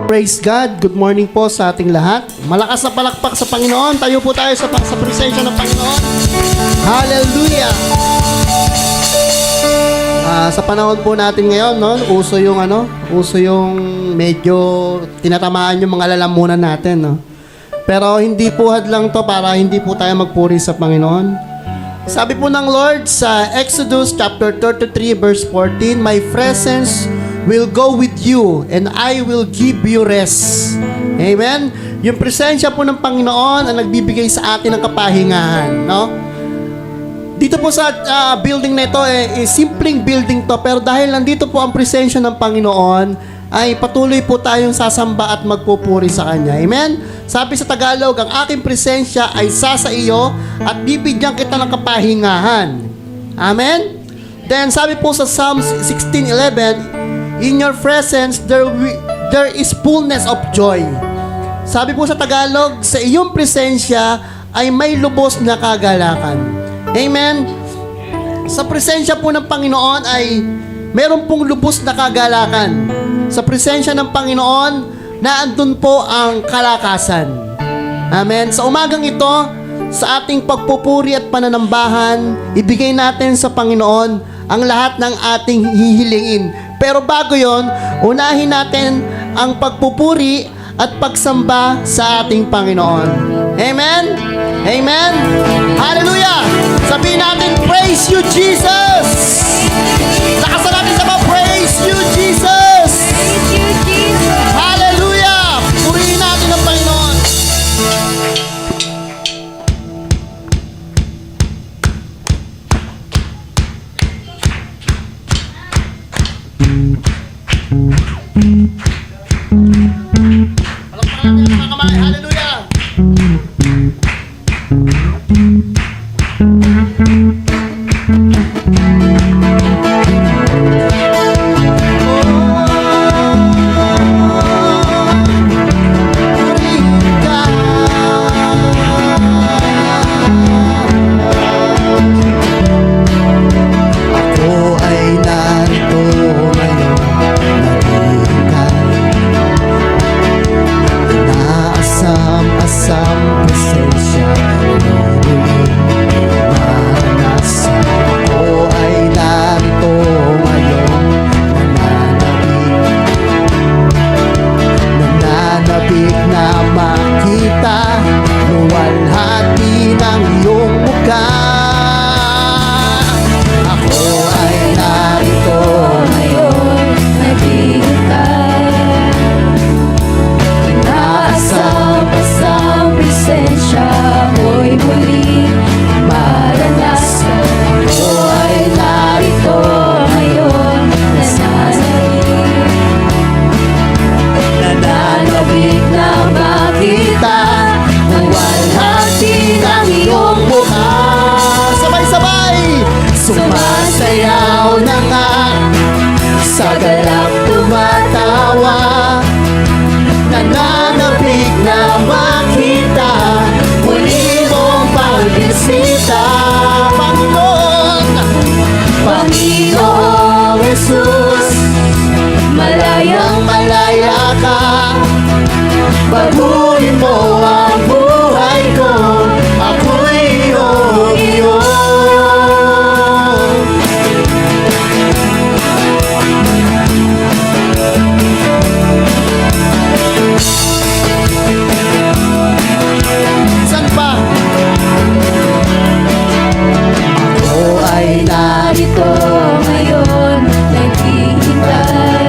Praise God. Good morning po sa ating lahat. Malakas na palakpak sa Panginoon. Tayo po tayo sa presensya ng Panginoon. Hallelujah! Sa panahon po natin ngayon, no, uso yung medyo tinatamaan yung mga lalamunan natin, no. Pero hindi po hadlang to para hindi po tayo magpuri sa Panginoon. Sabi po ng Lord sa Exodus chapter 33 verse 14, "My presence will go with you and I will give you rest." Amen? Yung presensya po ng Panginoon ang nagbibigay sa atin ng kapahingahan, no? Dito po sa building na ito, simpleng building to, pero dahil nandito po ang presensya ng Panginoon, ay patuloy po tayong sasamba at magpupuri sa Kanya. Amen? Sabi sa Tagalog, ang aking presensya ay sa iyo at bibigyan kita ng kapahingahan. Amen? Then sabi po sa Psalms 16:11, "In your presence there is fullness of joy." Sabi po sa Tagalog, sa iyong presensya ay may lubos na kagalakan. Amen? Sa presensya po ng Panginoon ay meron pong lubos na kagalakan. Sa presensya ng Panginoon, naandun po ang kalakasan. Amen? Sa umagang ito, sa ating pagpupuri at pananambahan, ibigay natin sa Panginoon ang lahat ng ating hihilingin. Pero bago yon, unahin natin ang pagpupuri at pagsamba sa ating Panginoon. Amen? Amen? Hallelujah! Sabihin natin, praise you, Jesus! Lakasan natin sa mga, praise you, Jesus! Praise you, Jesus! Hallelujah! Purihin natin ang Panginoon. Palakpakan natin ang mga kamay. Hallelujah! Sumasayaw na nga, sa galak tumatawa, nananabig na makita, muli mong pagbisita. Panginoon, Panginoong Jesus, malayang malaya ka, baguhin mo ang buhay ko, ako'y iyong. Narito ngayon, naghihintay.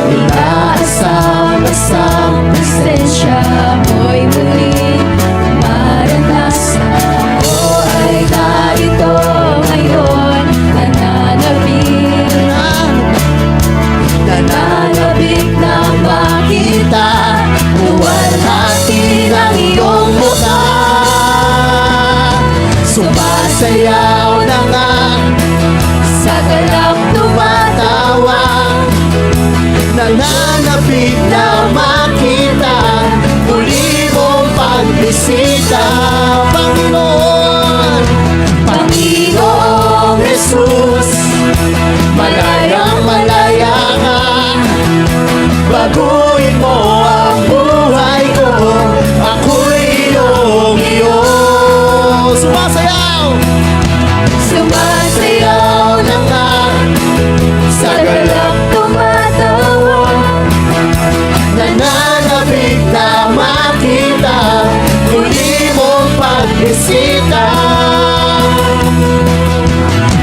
Inaasam-asam, presensya mo'y muli maranasan. Ako ay narito ngayon, nananabik. Nananabik na makita, luwalhati ng iyong mukha. Sumasayaw na nga, sa galak tumatawa, nananabik na makita, muli mong pagbisita. Panginoon, Panginoong Jesus, malayang malaya ka,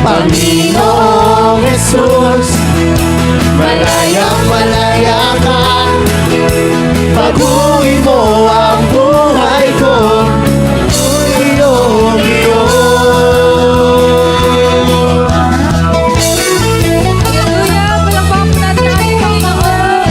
Panginoong Jesus, malayang malaya ka. Baguhin mo ang buhay ko, iyong iyo. Hallelujah! Palakpakan po natin ang ating Panginoon.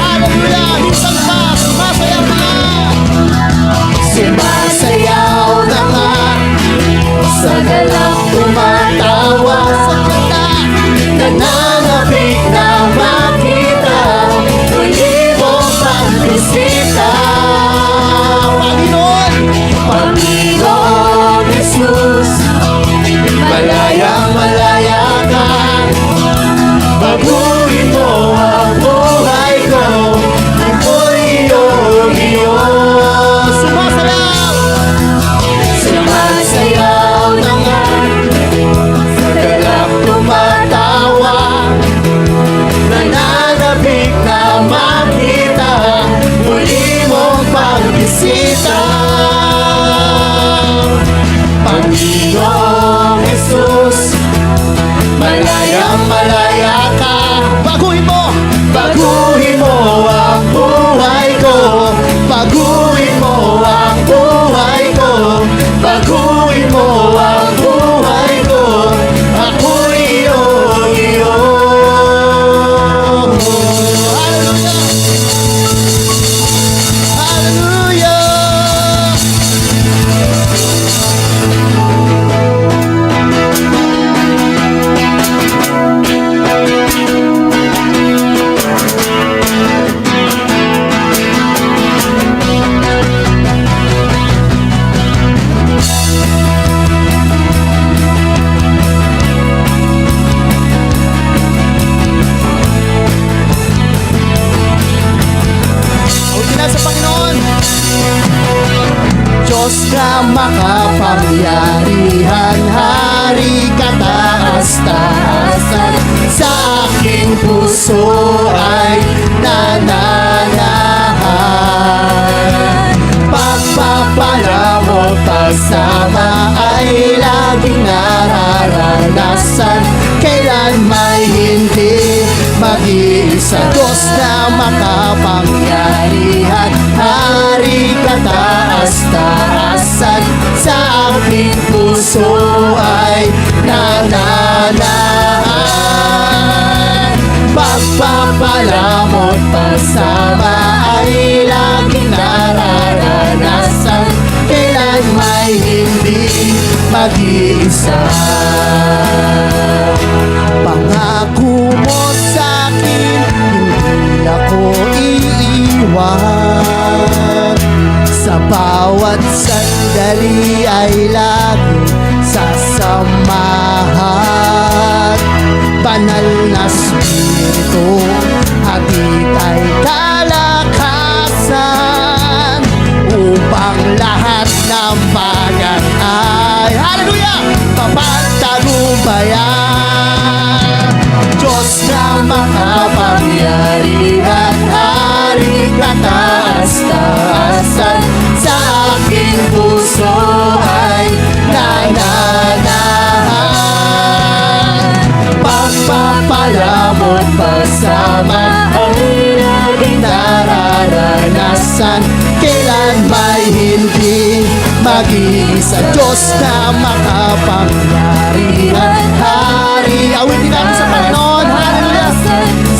Hallelujah! Minsan pa, sumasayaw na! Sumasayaw na nga, sa galang tumatawa, sa kanta, nananabik na makita, muli mong pagbisita. Panginoon! Panginoong Jesus, malayang malaya ka. Baguhin mo ang buhay ko, ako'y iyong iyo. Sumasayaw! Sumasayaw na nga, sa galak tumatawa, nananabik na makita, muli mong pagbisita. Panginoong Jesus, malayang malaya ka. Baguhin mo! Baguhin mo ang buhay ko, baguhin mo ang buhay ko, baguhin mo ang buhay ko, ako'y iyong iyo. Hallelujah! Hallelujah! Huwag na sa Panginoon! Diyos na makapangyarihan, hari ka taas-taasan, sa aking puso ay nananahan. Pagpapala mo pasama ay laging nararanasan, kailan may hindi mag-iisa. Diyos na makapangyarihan, hari ka taas-taasan, sa aking puso ay nananahan. Pagpapala mo't pasama ay laging nararanasan, kailan may hindi mag-iisa. Pangako mo sa'kin, hindi ako iiwan. Sa bawat sandali ay lagi sasamahan. Banal na Espiritu, hatid ay kalakasan, upang lahat ng bagay ay, hallelujah, mapagtagumpayan. Diyos na makapangyarihan, hari ka taas-taasan, sa aking puso ay nananahan. Pagpapala mo't pasama ay laging nararanasan, kailan may hindi mag-iisa. Diyos na makapangyarihan, hari, awitin natin sa Panginoon, hallelujah.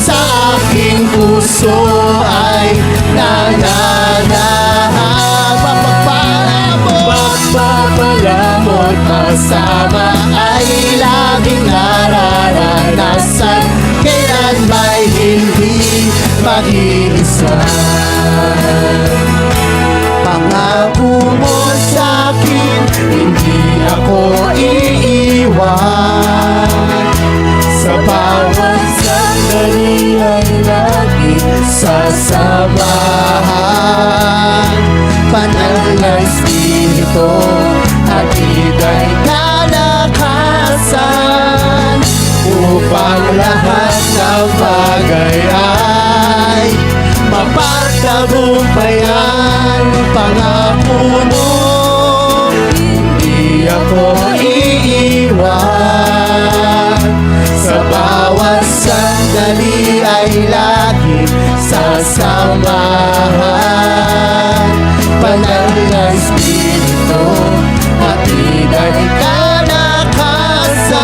Sa aking puso ay nananahan. Pagpapala mo't pasama ay laging nararanasan, kailan may hindi mag-iisa. Pangako mo sa'kin, hindi ako iiwan. Sa bawat sandali ay lagi sasamahan. Banal na Espiritu, upang lahat ng bagay ay mapagtagumpayan. Pangako mo, hindi ako iiwan. Sa bawat sandali ay lagi sasamahan. Banal na Espiritu, hatid ay kalakasan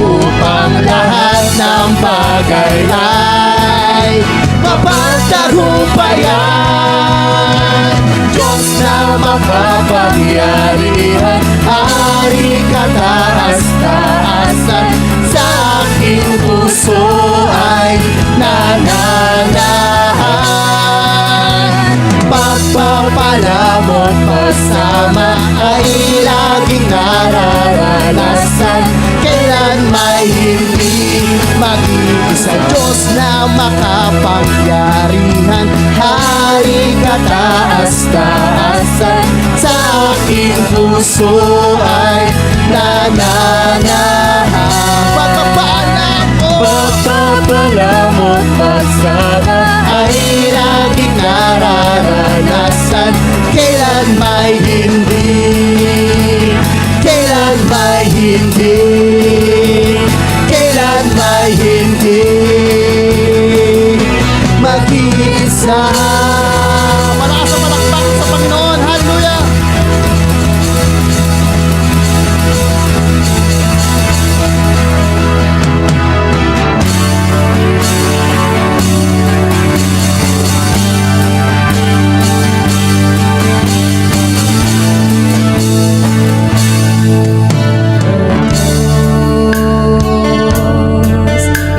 upang lahat ng bagay ay mapagtagumpayan. Diyos na makapangyarihan, Hari ka taas-taasan, sa aking puso ay nananahan. Pagpapala mo't pasama ay laging nararanasan, kailan may hindi mag-iisa. Diyos na makapangyarihan, Hari ka taas-taasan, sa aking puso ay nananahan. Pagpapala mo't pagsama ay laging nararanasan, kailan may hindi, kailan may hindi, kailan may hindi mag-iisa. Malakas ang palakpak sa Panginoon. Hallelujah!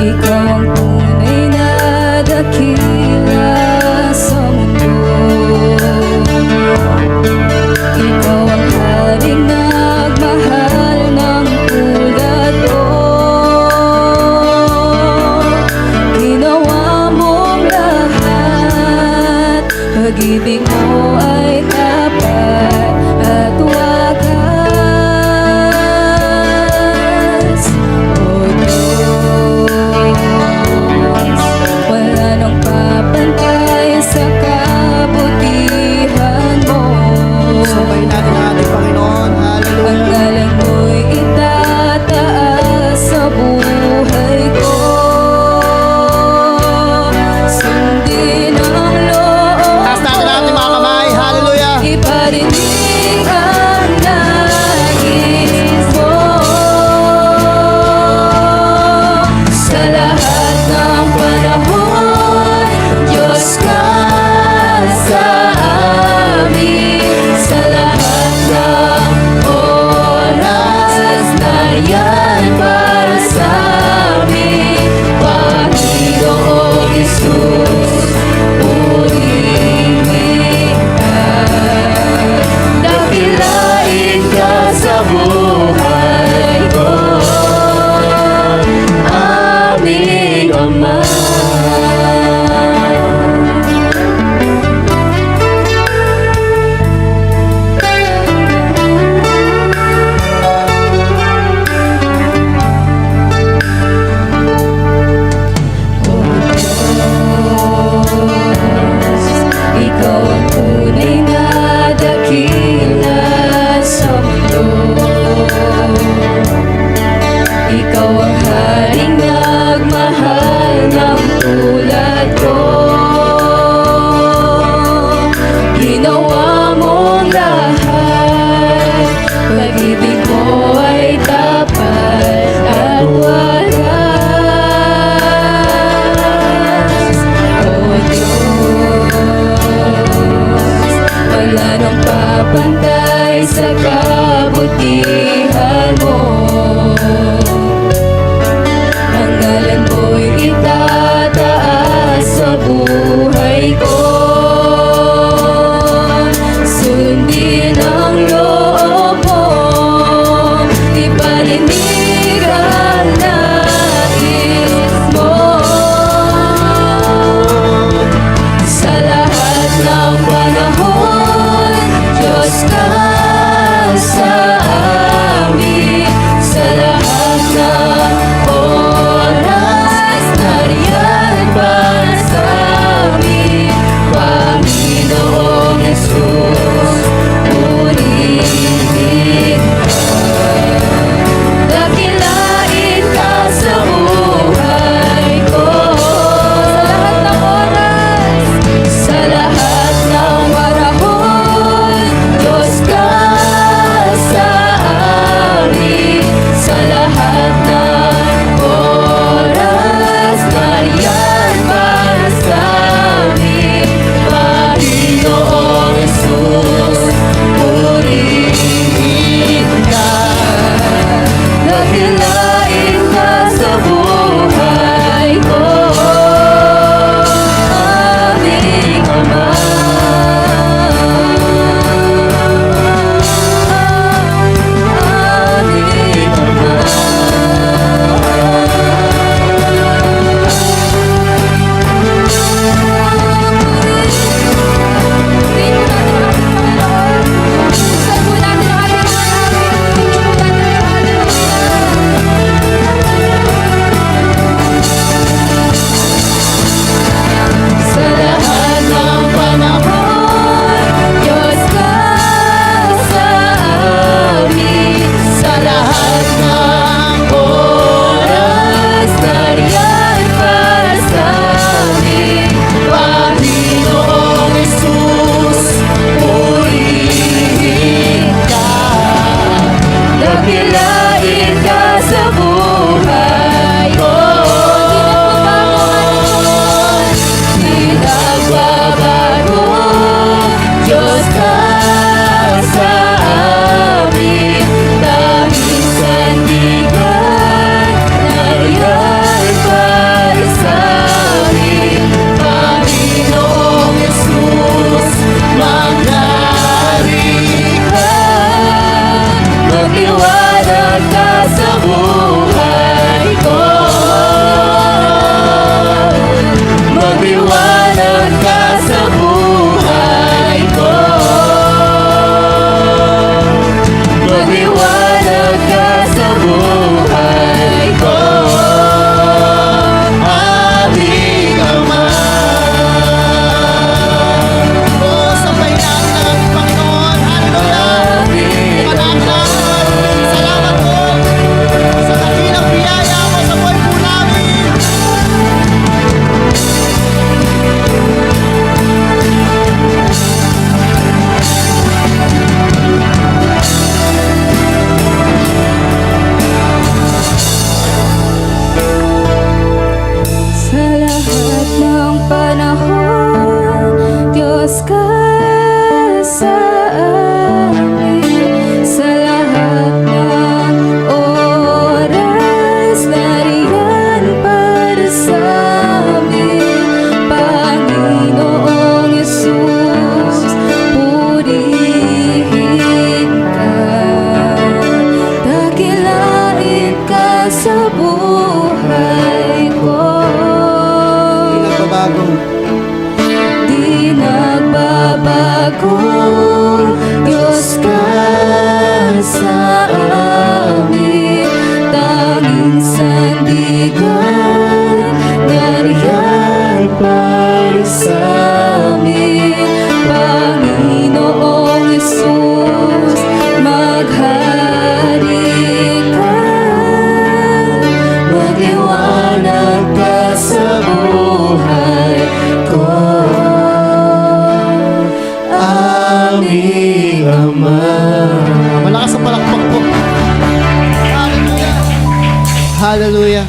Ikaw ang tunay na dakila sa mundo. Ikaw ang haring nagmahal ng tulad ko. Ginawa mong lahat, pag-ibig mo ay tapat at wagas. O Diyos, wala nang papantay sa kabutihan mo. Sabayin natin ang ating Panginoon. Ang Hallelujah. ngalan mo'y itataas sa buhay ko. Sundin ang loob Taas natin ang ating mga kamay. Hallelujah. iparinig ang nais mo. Sa lahat ng panahon, Diyos ka sa amin. Sa lahat ng oras na yan para sa amin, Panginoong Jesus, purihin ka. Dakilain ka sa buhay ko, aming Ama. Ikaw ang tunay na dakila sa mundo. Ikaw ang haring nagmahal ng tulad ko. Ginawa mong lahat, pag-ibig mo ay tapat at wagas. O Diyos, wala nang papantay sa kabutihan mo. Ang ngalan mo'y itataas sa buhay ko. Sundin ang loob mo, iparinig ang nais mo. Sa lahat ng panahon, Diyos ka sa amin. Sa lahat ng aming Ama. Malakas ang palakpak po. Hallelujah! Hallelujah!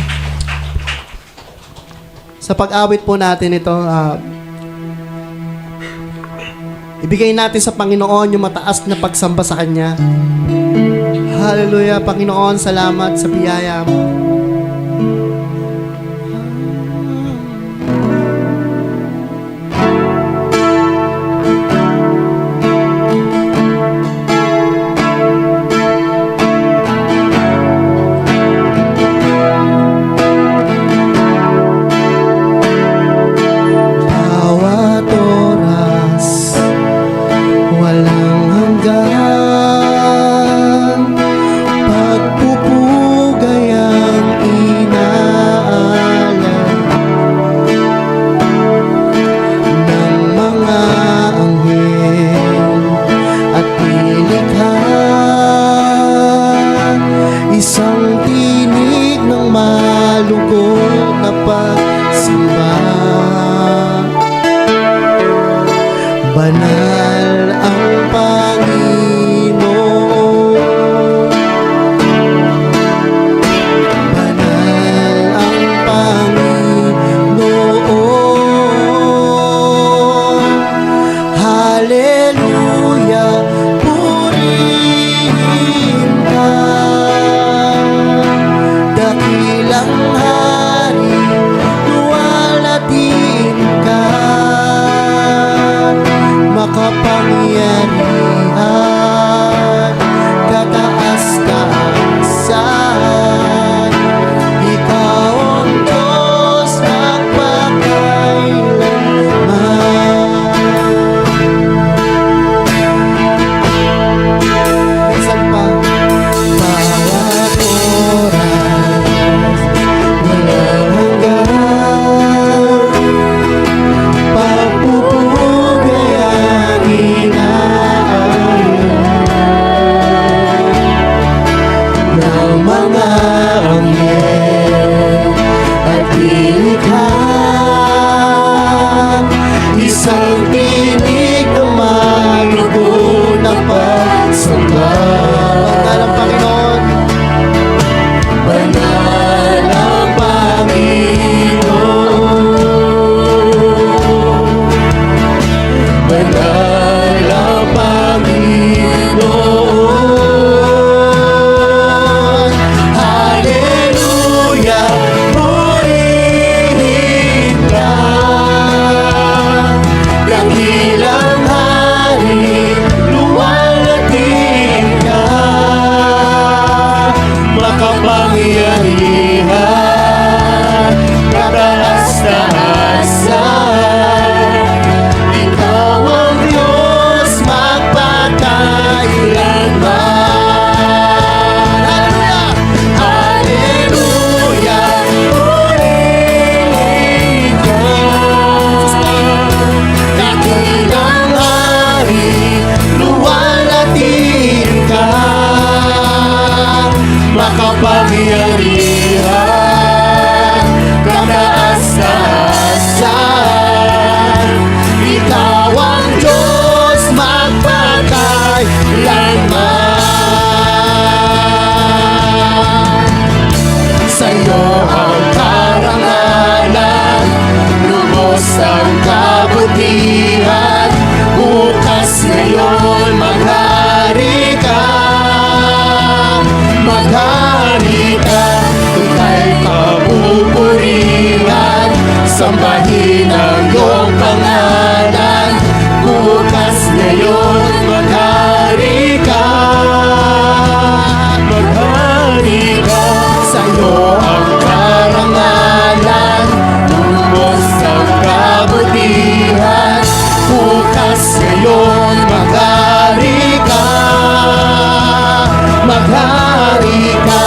Sa pag-awit po natin ito, ibigay natin sa Panginoon yung mataas na pagsamba sa Kanya. Hallelujah! Panginoon, salamat sa biyaya mo. Bawat oras, walang hanggan, pagpupugay ang inaalam ng mga anghel at nilikha. Isang tinig ng malugod na pagsimba. Banal ang Panginoon, banal ang Panginoon. Hallelujah, purihin ka, dakilang hari, luwalhatin ka, makapangyarihan, kataas-taasan. Ikaw ang Diyos magpakailanman. Minsan pa, bawat oras, walang hanggan, pagpupugay ang inaalam ng mga anghel at nilikha. Isang tinig na malugod na pagsamba. Banal ang Panginoon, banal ang Panginoon, banal ang Panginoon. Hallelujah, purihin ka, dakilang hari, luwalhatin ka, makapangyarihan, kataas-taasan. Ikaw ang Diyos magpakailanman. Hallelujah! Hallelujah, purihin ka, dakilang hari, luwalhatin ka, makapangyarihan, kataas-taasan. Ikaw ang Diyos magpakailanman. Sa'yo ang karangalan, lubos ang kabutihan. Bukas ngayon maghari ka, maghari ka. Ika'y papupurihan, sambahin ang iyong pangalan. Bukas ngayon maghari ka, maghari ka. Sa'yo ang karangalan, lubos ang kabutihan. Bukas ngayon maghari ka, maghari ka.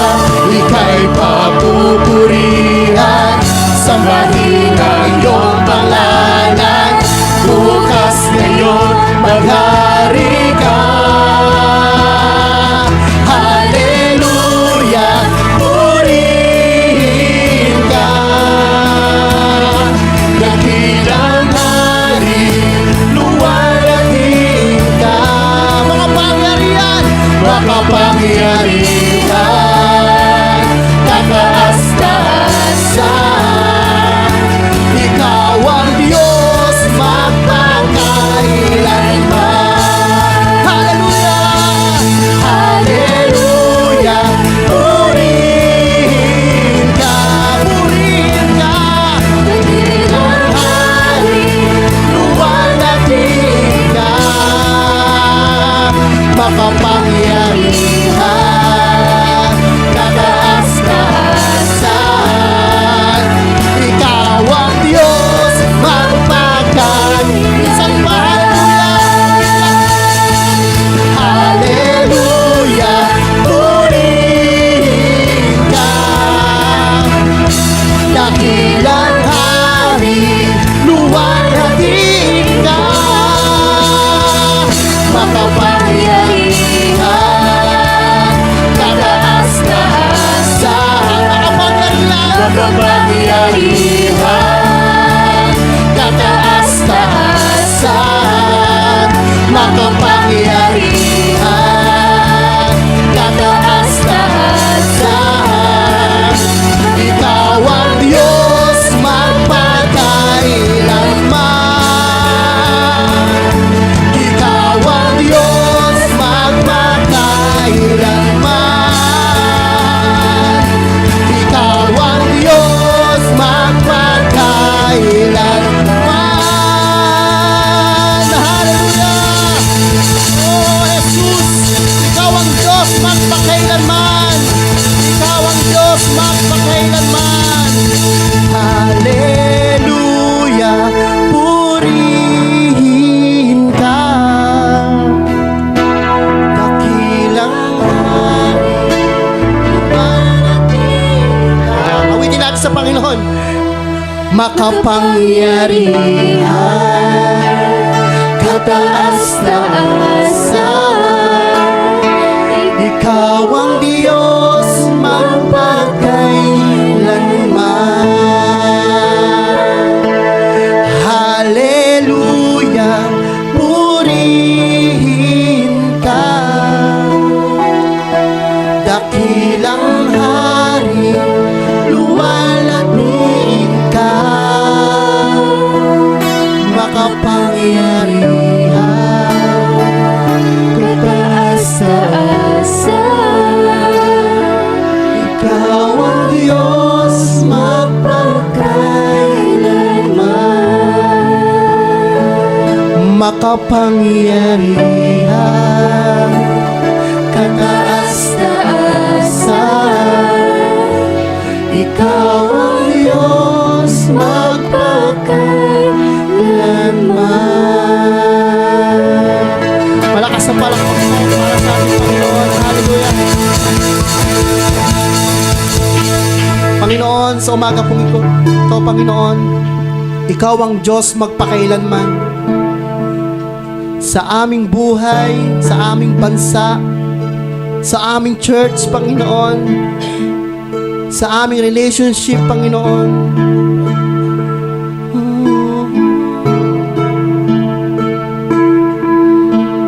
Ika'y papupurihan, sambahin ang iyong pangalan. Bukas ngayon maghari ka. Hallelujah, purihin ka, dakilang hari, luwalhatin ka, makapangyarihan, kataas-taasan, makapangyarihan, kataas-taasan. Ikaw ang Diyos magpakailanman. Ikaw ang Diyos magpakailanman. Ikaw ang Diyos magpakailanman. Hallelujah! Oh, Jesus! Ikaw ang Diyos magpakailanman. Ikaw ang Diyos magpakailanman. Hallelujah! Purihin ka, dakilang hari, manatili ka. Awitin natin sa Panginoon. Makapangyarihan, kataas-taasan, ikaw ang Diyos magpakailanman. Hallelujah, purihin ka, dakilang hari, luwalhati ka, makapangyarihan, kataas-taasan, ikaw ang Diyos magpakailanman. Makapangyarihan, kataas-taasan, ikaw ang Diyos magpakailanman. Malakas ang palakpak mo para sa ating Panginoon. Hallelujah. Panginoon, sa umaga pong ito, Panginoon, ikaw ang Diyos magpakailanman. Sa aming buhay, sa aming bansa, sa aming church, Panginoon, sa aming relationship, Panginoon.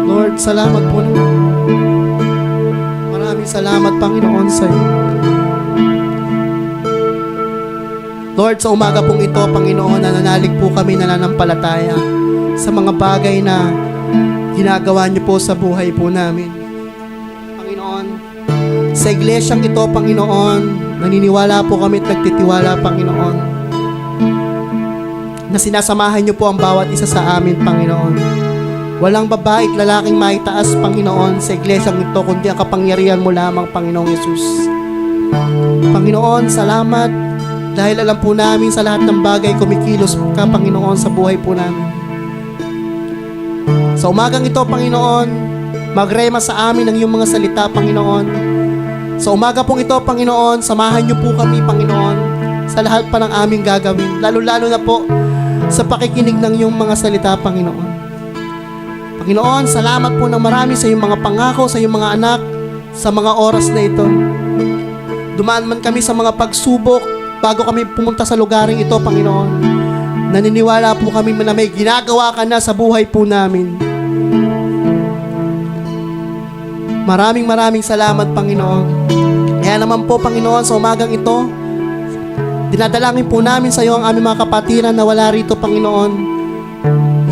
Lord, salamat po naman. Maraming salamat, Panginoon, sa iyo. Lord, sa umaga pong ito, Panginoon, nananalig po kami, nananampalataya sa mga bagay na ginagawa niyo po sa buhay po namin. Panginoon, sa iglesyang ito, Panginoon, naniniwala po kami at nagtitiwala, Panginoon, na sinasamahan niyo po ang bawat isa sa amin, Panginoon. Walang babae at lalaking maitaas, Panginoon, sa iglesyang ito, kundi ang kapangyarihan mo lamang, Panginoong Yesus. Panginoon, salamat dahil alam po namin sa lahat ng bagay kumikilos ka, Panginoon, sa buhay po namin. Sa umagang ito, Panginoon, magrema sa amin ang iyong mga salita, Panginoon. Sa umaga pong ito, Panginoon, samahan niyo po kami, Panginoon, sa lahat pa ng aming gagawin. Lalo-lalo na po sa pakikinig ng iyong mga salita, Panginoon. Panginoon, salamat po ng marami sa iyong mga pangako, sa iyong mga anak, sa mga oras na ito. Dumaan man kami sa mga pagsubok bago kami pumunta sa lugaring ito, Panginoon. Naniniwala po kami na may ginagawa ka na sa buhay po namin. Maraming salamat, Panginoon. Kaya naman po, Panginoon, sa umagang ito, dinadalangin po namin sa iyo ang aming mga kapatiran na wala rito, Panginoon.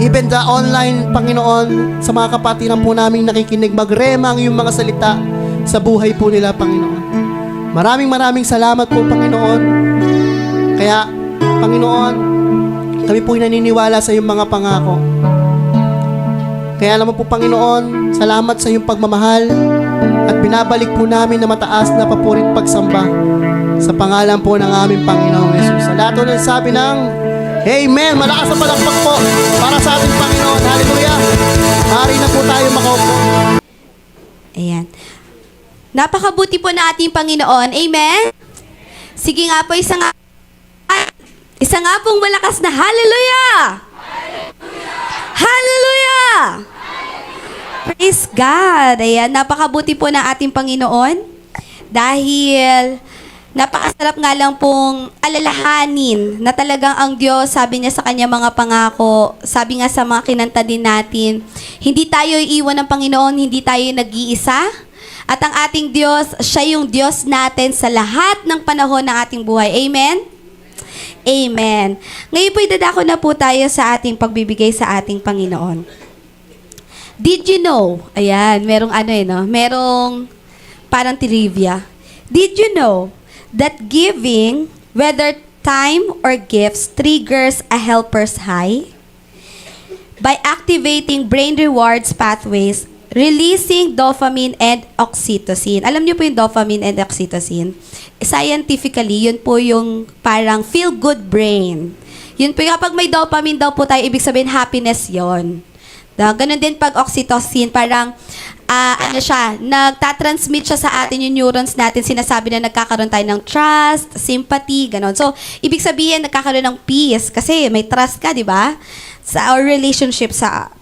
Even the online, Panginoon, sa mga kapatiran po namin nakikinig, magrema ang iyong mga salita sa buhay po nila, Panginoon. Maraming salamat po, Panginoon. Kaya, Panginoon, kami po'y naniniwala sa iyong mga pangako. Kaya naman po, Panginoon, salamat sa iyong pagmamahal at binabalik po namin na mataas na papuri at pagsamba sa pangalan po ng aming Panginoong Yesus. Sa lahat ng sabi ng Amen! Malakas ang palakpak po para sa ating Panginoon. Hallelujah! Maaari na po tayo makaupo. Ayan. Napakabuti po na ating Panginoon. Amen? Sige nga po, isa nga pong malakas na hallelujah! Hallelujah! Praise God! Ayan, napakabuti po na ating Panginoon dahil Napakasarap nga lang pong alalahanin na talagang ang Diyos, sabi niya sa kanya mga pangako, sabi nga sa mga kinanta din natin, hindi tayo iiwan ng Panginoon, hindi tayo nag-iisa. At ang ating Diyos, siya yung Diyos natin sa lahat ng panahon ng ating buhay. Amen? Amen. Ngayon po, idadako na po tayo sa ating pagbibigay sa ating Panginoon. Did you know? Ayan, merong merong parang trivia. Did you know that giving, whether time or gifts, triggers a helper's high? By activating brain rewards pathways, releasing dopamine and oxytocin. Alam niyo po yung dopamine and oxytocin? Scientifically, yun po yung parang feel-good brain. Yun po, kapag may dopamine daw po tayo, ibig sabihin happiness yon. Ganon din pag oxytocin, parang nagtatransmit siya sa atin yung neurons natin, sinasabi na nagkakaroon tayo ng trust, sympathy, ganon. So, ibig sabihin, nagkakaroon ng peace kasi may trust ka, di ba? Sa our relationship sa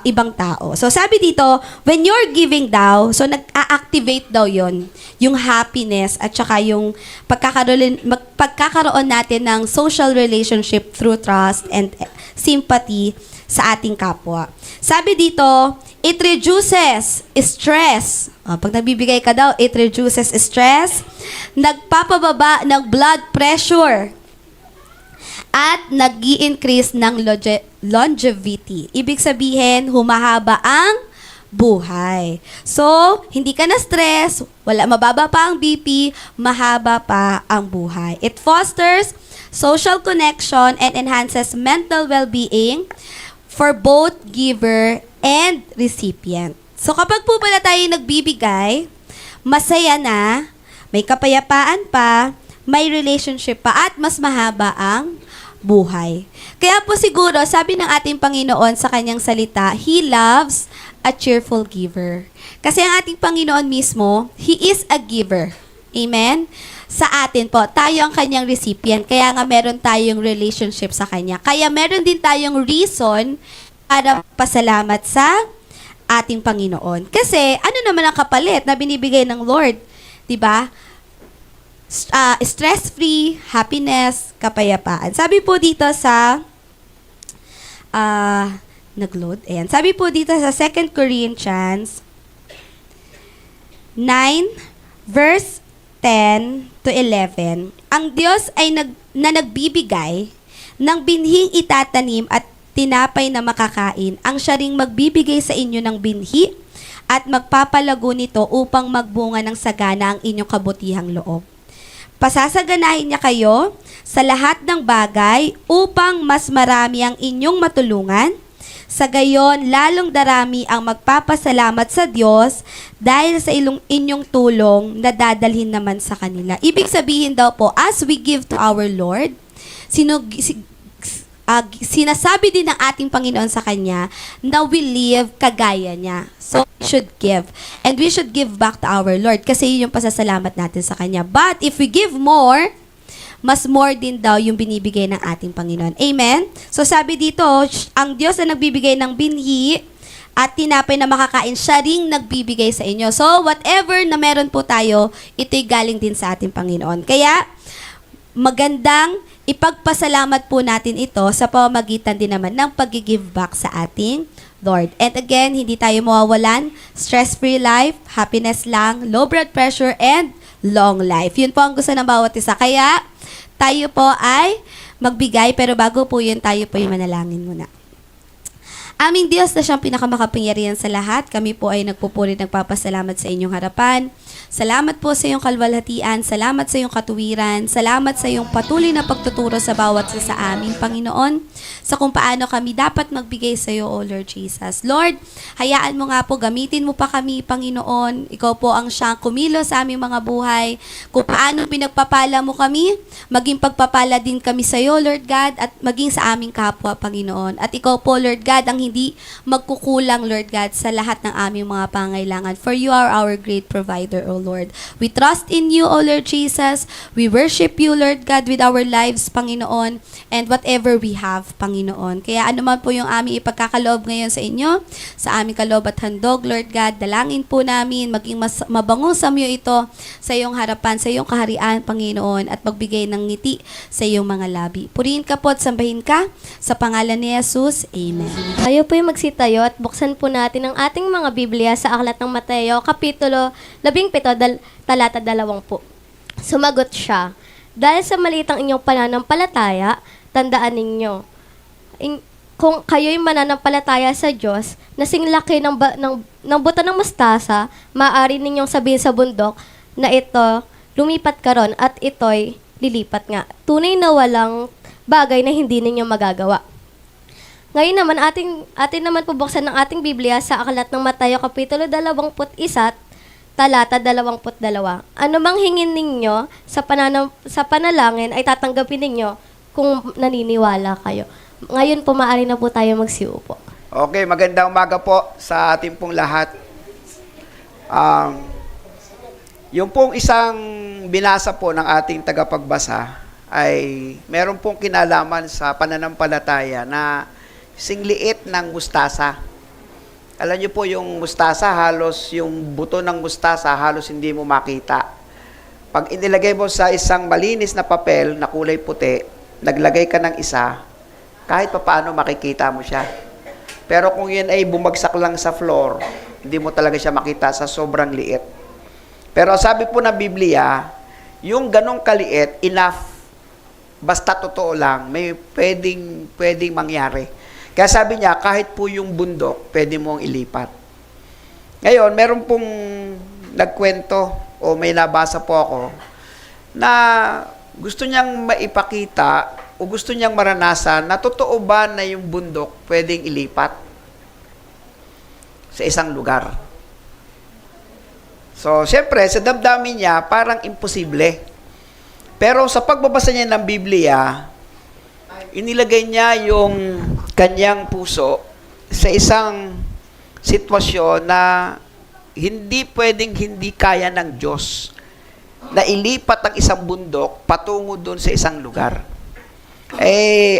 ibang tao. So, sabi dito, when you're giving daw, so nag-a-activate daw yon yung happiness at saka yung pagkakaroon natin ng social relationship through trust and sympathy sa ating kapwa. Sabi dito, it reduces stress. Pag nagbibigay ka daw, it reduces stress, nagpapababa ng blood pressure, at nag-i-increase ng longevity. Ibig sabihin, humahaba ang buhay. So, hindi ka na stress, mababa pa ang BP, mahaba pa ang buhay. It fosters social connection and enhances mental well-being for both giver and recipient. So, kapag po pala tayo nagbibigay, masaya na, may kapayapaan pa, may relationship pa, at mas mahaba ang buhay. Kaya po siguro, sabi ng ating Panginoon sa kanyang salita, He loves a cheerful giver. Kasi ang ating Panginoon mismo, He is a giver. Amen? Sa atin po, tayo ang kanyang recipient. Kaya nga meron tayong relationship sa kanya. Kaya meron din tayong reason para pasalamat sa ating Panginoon. Kasi ano naman ang kapalit na binibigay ng Lord? 'Di ba? Stress-free, happiness, kapayapaan. Sabi po dito sa nag-load. Ayan. Sabi po dito sa 2 Corinthians 9 verse 10 to 11, ang Diyos ay nagbibigay ng binhing itatanim at tinapay na makakain, ang siya ring magbibigay sa inyo ng binhi at magpapalago nito upang magbunga ng sagana ang inyong kabutihang loob. Pasasaganahin niya kayo sa lahat ng bagay upang mas marami ang inyong matulungan. Sa gayon, lalong darami ang magpapasalamat sa Diyos dahil sa inyong tulong na dadalhin naman sa kanila. Ibig sabihin daw po, as we give to our Lord, sinasabi din ng ating Panginoon sa Kanya na we live kagaya niya. So, we should give. And we should give back to our Lord kasi yun yung pasasalamat natin sa Kanya. But if we give more, mas more din daw yung binibigay ng ating Panginoon. Amen? So, sabi dito, ang Diyos na nagbibigay ng binhi at tinapay na makakain, siya ring nagbibigay sa inyo. So, whatever na meron po tayo, ito'y galing din sa ating Panginoon. Kaya, magandang ipagpasalamat po natin ito sa pamamagitan din naman ng pag-give back sa ating Lord. And again, hindi tayo mawawalan. Stress-free life, happiness lang, low blood pressure, and long life. Yun po ang gusto ng bawat isa. Kaya, tayo po ay magbigay, pero bago po yun, tayo po ay manalangin muna. Aming Diyos na siyang pinakamakapangyarihan sa lahat, kami po ay nagpupuri, nagpapasalamat sa inyong harapan. Salamat po sa iyong kalwalhatian, salamat sa iyong katuwiran, salamat sa iyong patuloy na pagtuturo sa bawat isa sa amin, Panginoon, sa kung paano kami dapat magbigay sa iyo, O Lord Jesus. Lord, hayaan mo nga po, gamitin mo pa kami, Panginoon. Ikaw po ang siyang kumilos sa aming mga buhay. Kung paano pinagpapala mo kami, maging pagpapala din kami sa iyo, Lord God, at maging sa aming kapwa, Panginoon. At ikaw po, Lord God, ang hindi magkukulang, Lord God, sa lahat ng aming mga pangailangan. For you are our great provider, O O Lord. We trust in you, O Lord Jesus. We worship you, Lord God, with our lives, Panginoon, and whatever we have, Panginoon. Kaya anuman po yung aming ipagkakaloob ngayon sa inyo, sa aming kaloob at handog, Lord God, dalangin po namin, maging mabangong samyo ito sa iyong harapan, sa iyong kaharian, Panginoon, at magbigay ng ngiti sa iyong mga labi. Purihin ka po at sambahin ka sa pangalan ni Jesus. Amen. Tayo po yung magsitayo at buksan po natin ang ating mga Biblia sa Aklat ng Mateo, Kapitulo 17, talata 20. Sumagot siya, dahil sa maliit ang inyong pananampalataya, tandaan ninyo, kung kayo'y mananampalataya sa Diyos, nasing laki ng buto ng mustasa, maaari ninyong sabihin sa bundok na ito, lumipat ka ron at ito'y lilipat nga. Tunay na walang bagay na hindi ninyo magagawa. Ngayon naman, atin naman pabuksan ng ating Biblia sa Aklat ng Mateo, Kapitulo 21, talata 22. Ano mang hingin ninyo sa panalangin ay tatanggapin ninyo kung naniniwala kayo. Ngayon po, maaari na po tayo magsiupo. Okay, magandang umaga po sa ating pong lahat. Yung pong isang binasa po ng ating tagapagbasa ay meron pong kinalaman sa pananampalataya na singliit ng mustasa. Alam niyo po yung mustasa, halos yung buto ng mustasa, halos hindi mo makita. Pag inilagay mo sa isang malinis na papel na kulay puti, naglagay ka ng isa, kahit papaano makikita mo siya. Pero kung yun ay bumagsak lang sa floor, hindi mo talaga siya makita sa sobrang liit. Pero sabi po ng Biblia, yung ganong kaliit, enough, basta totoo lang, may pwedeng mangyari. Kaya sabi niya, kahit po yung bundok, pwede mong ilipat. Ngayon, meron pong nagkwento, o may nabasa po ako, na gusto niyang maipakita, o gusto niyang maranasan, na totoo ba na yung bundok pwedeng ilipat sa isang lugar. So, siyempre, sa damdamin niya, parang imposible. Pero sa pagbabasa niya ng Biblia, inilagay niya yung kanyang puso sa isang sitwasyon na hindi pwedeng hindi kaya ng Diyos na ilipat ang isang bundok patungo doon sa isang lugar.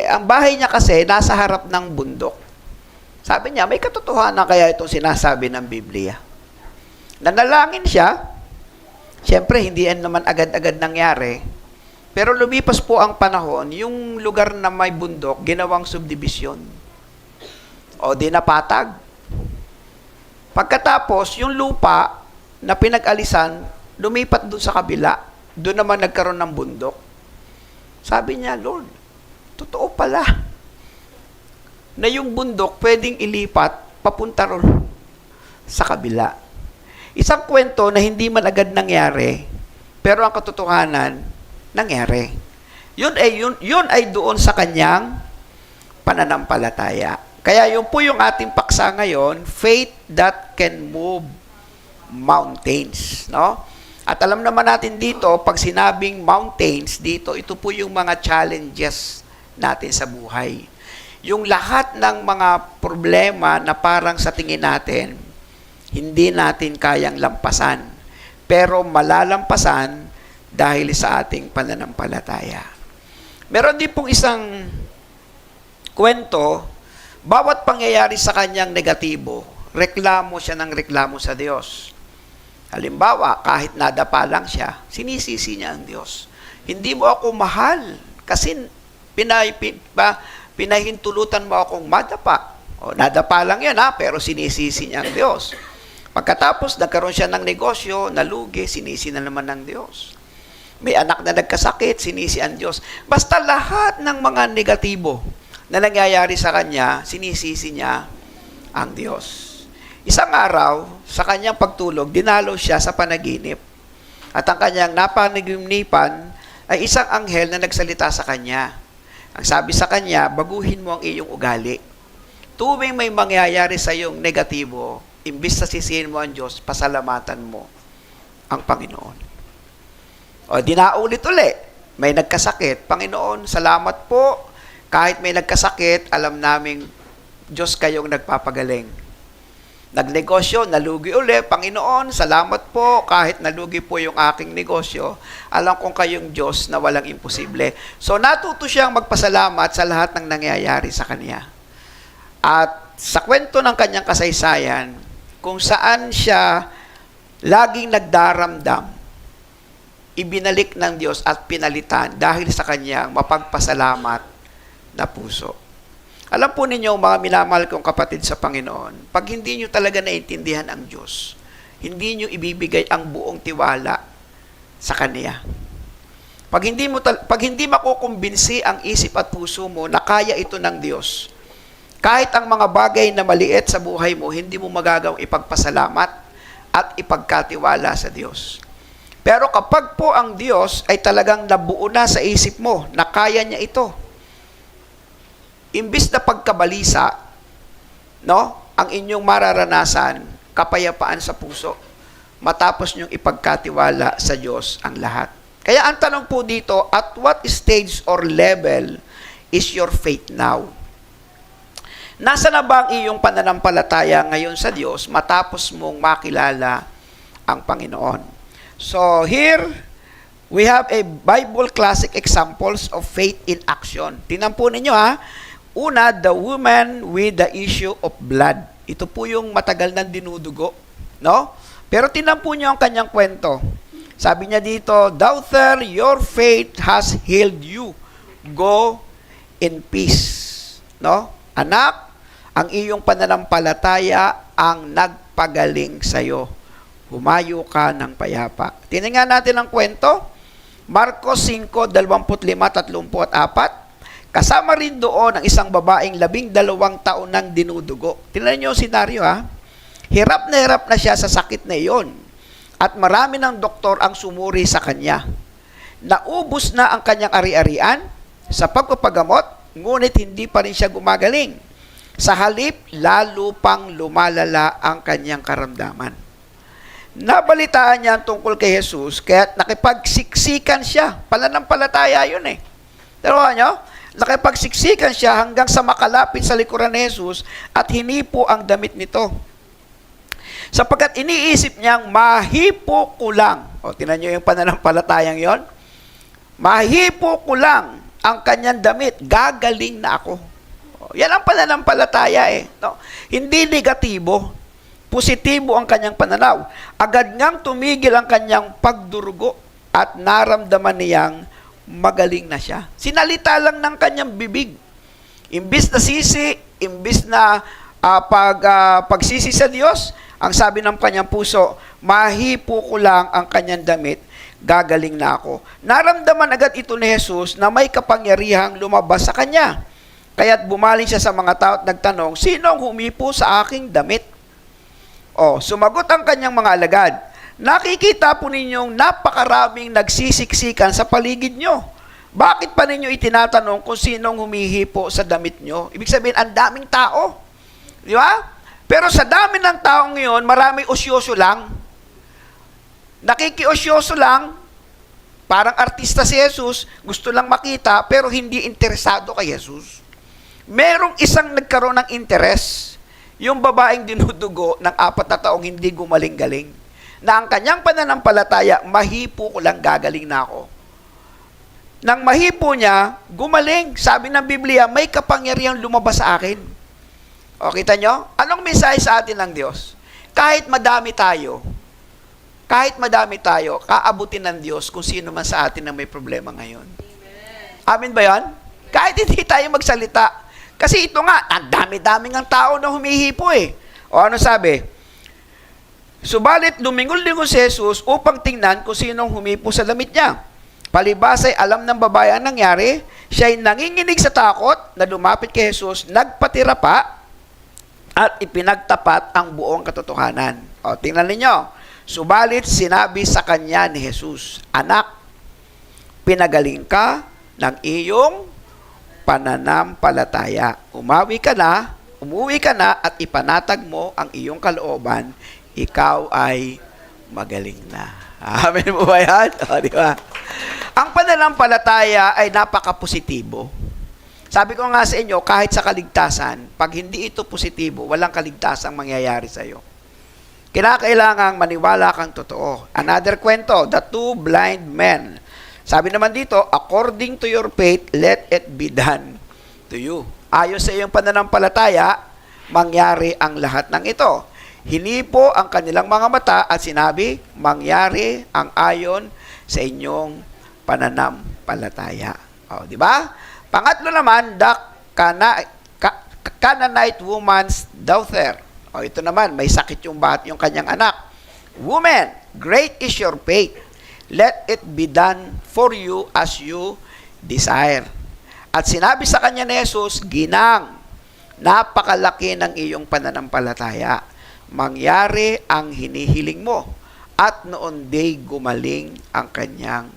Ang bahay niya kasi nasa harap ng bundok. Sabi niya, may katotohanan kaya itong sinasabi ng Biblia. Nanalangin siya. Siyempre, hindi yan naman agad-agad nangyari. Pero lumipas po ang panahon, yung lugar na may bundok, ginawang subdivision. O di napatag. Pagkatapos, yung lupa na pinag-alisan, lumipat doon sa kabila. Doon naman nagkaroon ng bundok. Sabi niya, Lord, totoo pala na yung bundok pwedeng ilipat papunta ron sa kabila. Isang kwento na hindi man agad nangyari, pero ang katotohanan, nangyari. Yun ay doon sa kanyang pananampalataya. Kaya yun po yung ating paksa ngayon, faith that can move mountains. No? At alam naman natin dito, pag sinabing mountains, dito, ito po yung mga challenges natin sa buhay. Yung lahat ng mga problema na parang sa tingin natin, hindi natin kayang lampasan. Pero malalampasan dahil sa ating pananampalataya. Meron din pong isang kwento, bawat pangyayari sa kanyang negatibo, reklamo siya ng reklamo sa Diyos. Halimbawa, kahit nadapa lang siya, sinisisi niya ang Diyos. Hindi mo ako mahal kasi pinahintulutan mo akong madapa. O, nadapa lang yan pero sinisisi niya ang Diyos. Pagkatapos, nagkaroon siya ng negosyo, nalugi, sinisi na naman ng Diyos. May anak na nagkasakit, sinisi ang Diyos. Basta lahat ng mga negatibo na nangyayari sa kanya, sinisisi niya ang Diyos. Isang araw, sa kanyang pagtulog, dinalaw siya sa panaginip. At ang kanyang napanaginipan ay isang anghel na nagsalita sa kanya. Ang sabi sa kanya, baguhin mo ang iyong ugali. Tuwing may mangyayari sa iyong negatibo, imbis na sisihin mo ang Diyos, pasalamatan mo ang Panginoon. O, dinaulit uli. May nagkasakit. Panginoon, salamat po. Kahit may nagkasakit, alam naming Diyos kayong nagpapagaling. Nagnegosyo, nalugi uli. Panginoon, salamat po. Kahit nalugi po yung aking negosyo, alam kong kayong Diyos na walang imposible. So, natuto siyang magpasalamat sa lahat ng nangyayari sa kanya. At sa kwento ng kanyang kasaysayan, kung saan siya laging nagdaramdam, ibinalik ng Diyos at pinalitan dahil sa kanyang mapagpasalamat na puso. Alam po ninyo, mga minamahal kong kapatid sa Panginoon, pag hindi nyo talaga naintindihan ang Diyos, hindi nyo ibibigay ang buong tiwala sa Kanya. Pag hindi makukumbinsi ang isip at puso mo na kaya ito ng Diyos, kahit ang mga bagay na maliit sa buhay mo, hindi mo magagawang ipagpasalamat at ipagkatiwala sa Diyos. Pero kapag po ang Diyos ay talagang nabuo na sa isip mo na kaya niya ito, imbis na pagkabalisa, no, ang inyong mararanasan, kapayapaan sa puso, matapos niyong ipagkatiwala sa Diyos ang lahat. Kaya ang tanong po dito, at what stage or level is your faith now? Nasa na ba ang iyong pananampalataya ngayon sa Diyos matapos mong makilala ang Panginoon? So here, we have a Bible classic examples of faith in action. Tingnan po ninyo ha. Una, the woman with the issue of blood. Ito po yung matagal nang dinudugo, no? Pero tingnan po niyo ang kanyang kwento. Sabi niya dito, "Daughter, your faith has healed you. Go in peace." No? Anak, ang iyong pananampalataya ang nagpagaling sa iyo. Humayo ka ng payapa. Tingnan natin ang kwento. Marcos 5:25-34. Kasama rin doon ang isang babaeng 12 taon nang dinudugo. Tingnan niyo yung senaryo ha. Hirap na siya sa sakit na iyon. At marami ng doktor ang sumuri sa kanya. Naubos na ang kanyang ari-arian sa pagpapagamot, ngunit hindi pa rin siya gumagaling. Sa halip, lalo pang lumalala ang kanyang karamdaman. Nabalitaan niya tungkol kay Jesus, kaya nakipagsiksikan siya. Pananampalataya yun eh. Pero nyo, nakipagsiksikan siya hanggang sa makalapit sa likuran ni Jesus at hinipo ang damit nito. Sapagkat iniisip niyang mahipo ko lang. O, tinan niyo yung pananampalatayang yon. Mahipo ko lang ang kanyang damit, gagaling na ako. O, yan ang pananampalataya eh. No? Hindi negatibo. Positibo ang kanyang pananaw. Agad ngang tumigil ang kanyang pagdurugo at naramdaman niyang magaling na siya. Sinalita lang ng kanyang bibig. Imbis na pagsisi sa Diyos, ang sabi ng kanyang puso, mahipo ko lang ang kanyang damit, gagaling na ako. Naramdaman agad ito ni Jesus na may kapangyarihang lumabas sa kanya. Kaya't bumaling siya sa mga tao at nagtanong, sino ang humipo sa aking damit? O, sumagot ang kanyang mga alagad, nakikita po ninyong napakaraming nagsisiksikan sa paligid nyo. Bakit pa ninyo itinatanong kung sinong humihipo sa damit nyo? Ibig sabihin, ang daming tao. Di ba? Pero sa dami ng tao ngayon, marami osyoso lang. Nakikiosyoso lang. Parang artista si Jesus, gusto lang makita, pero hindi interesado kay Jesus. Merong isang nagkaroon ng interes, yung babaeng dinudugo ng 4 na taong hindi gumaling-galing, na ang kanyang pananampalataya, mahipo ko lang, gagaling na ako. Nang mahipo niya, gumaling. Sabi ng Biblia, may kapangyarihang lumabas sa akin. O, kita nyo? Anong mensahe sa atin ng Diyos? Kahit madami tayo, kaabutin ng Diyos kung sino man sa atin na may problema ngayon. Amen ba yan? Kahit hindi tayo magsalita. Kasi ito nga, ang dami-daming ang tao na humihipo eh. O ano sabi? Subalit, lumingon-lingon si Jesus upang tingnan kung sinong humipo sa damit niya. Palibas ay alam ng babae ang nangyari, siya ay nanginginig sa takot na lumapit kay Jesus, nagpatira pa, at ipinagtapat ang buong katotohanan. O, tingnan ninyo. Subalit, sinabi sa kanya ni Jesus, anak, pinagaling ka ng iyong pananampalataya. Umuwi ka na at ipanatag mo ang iyong kalooban, ikaw ay magaling na. Amen mo ba yan? O, di ba? Ang pananampalataya ay napaka-positibo. Sabi ko nga sa inyo, kahit sa kaligtasan, pag hindi ito positibo, walang kaligtasang mangyayari sa iyo. Kinakailangang maniwala kang totoo. Another kwento, the two blind men. Sabi naman dito, according to your faith, let it be done to you. Ayon sa iyong pananampalataya, mangyari ang lahat ng ito. Hinipo ang kanilang mga mata at sinabi, mangyari ang ayon sa inyong pananampalataya. O, di ba? Pangatlo naman, the Canaanite woman's daughter. O, ito naman, may sakit yung kanyang anak. Woman, great is your faith. Let it be done for you as you desire. At sinabi sa kanya ni Jesus, ginang, napakalaki ng iyong pananampalataya. Mangyari ang hinihiling mo. At noon day gumaling ang kanyang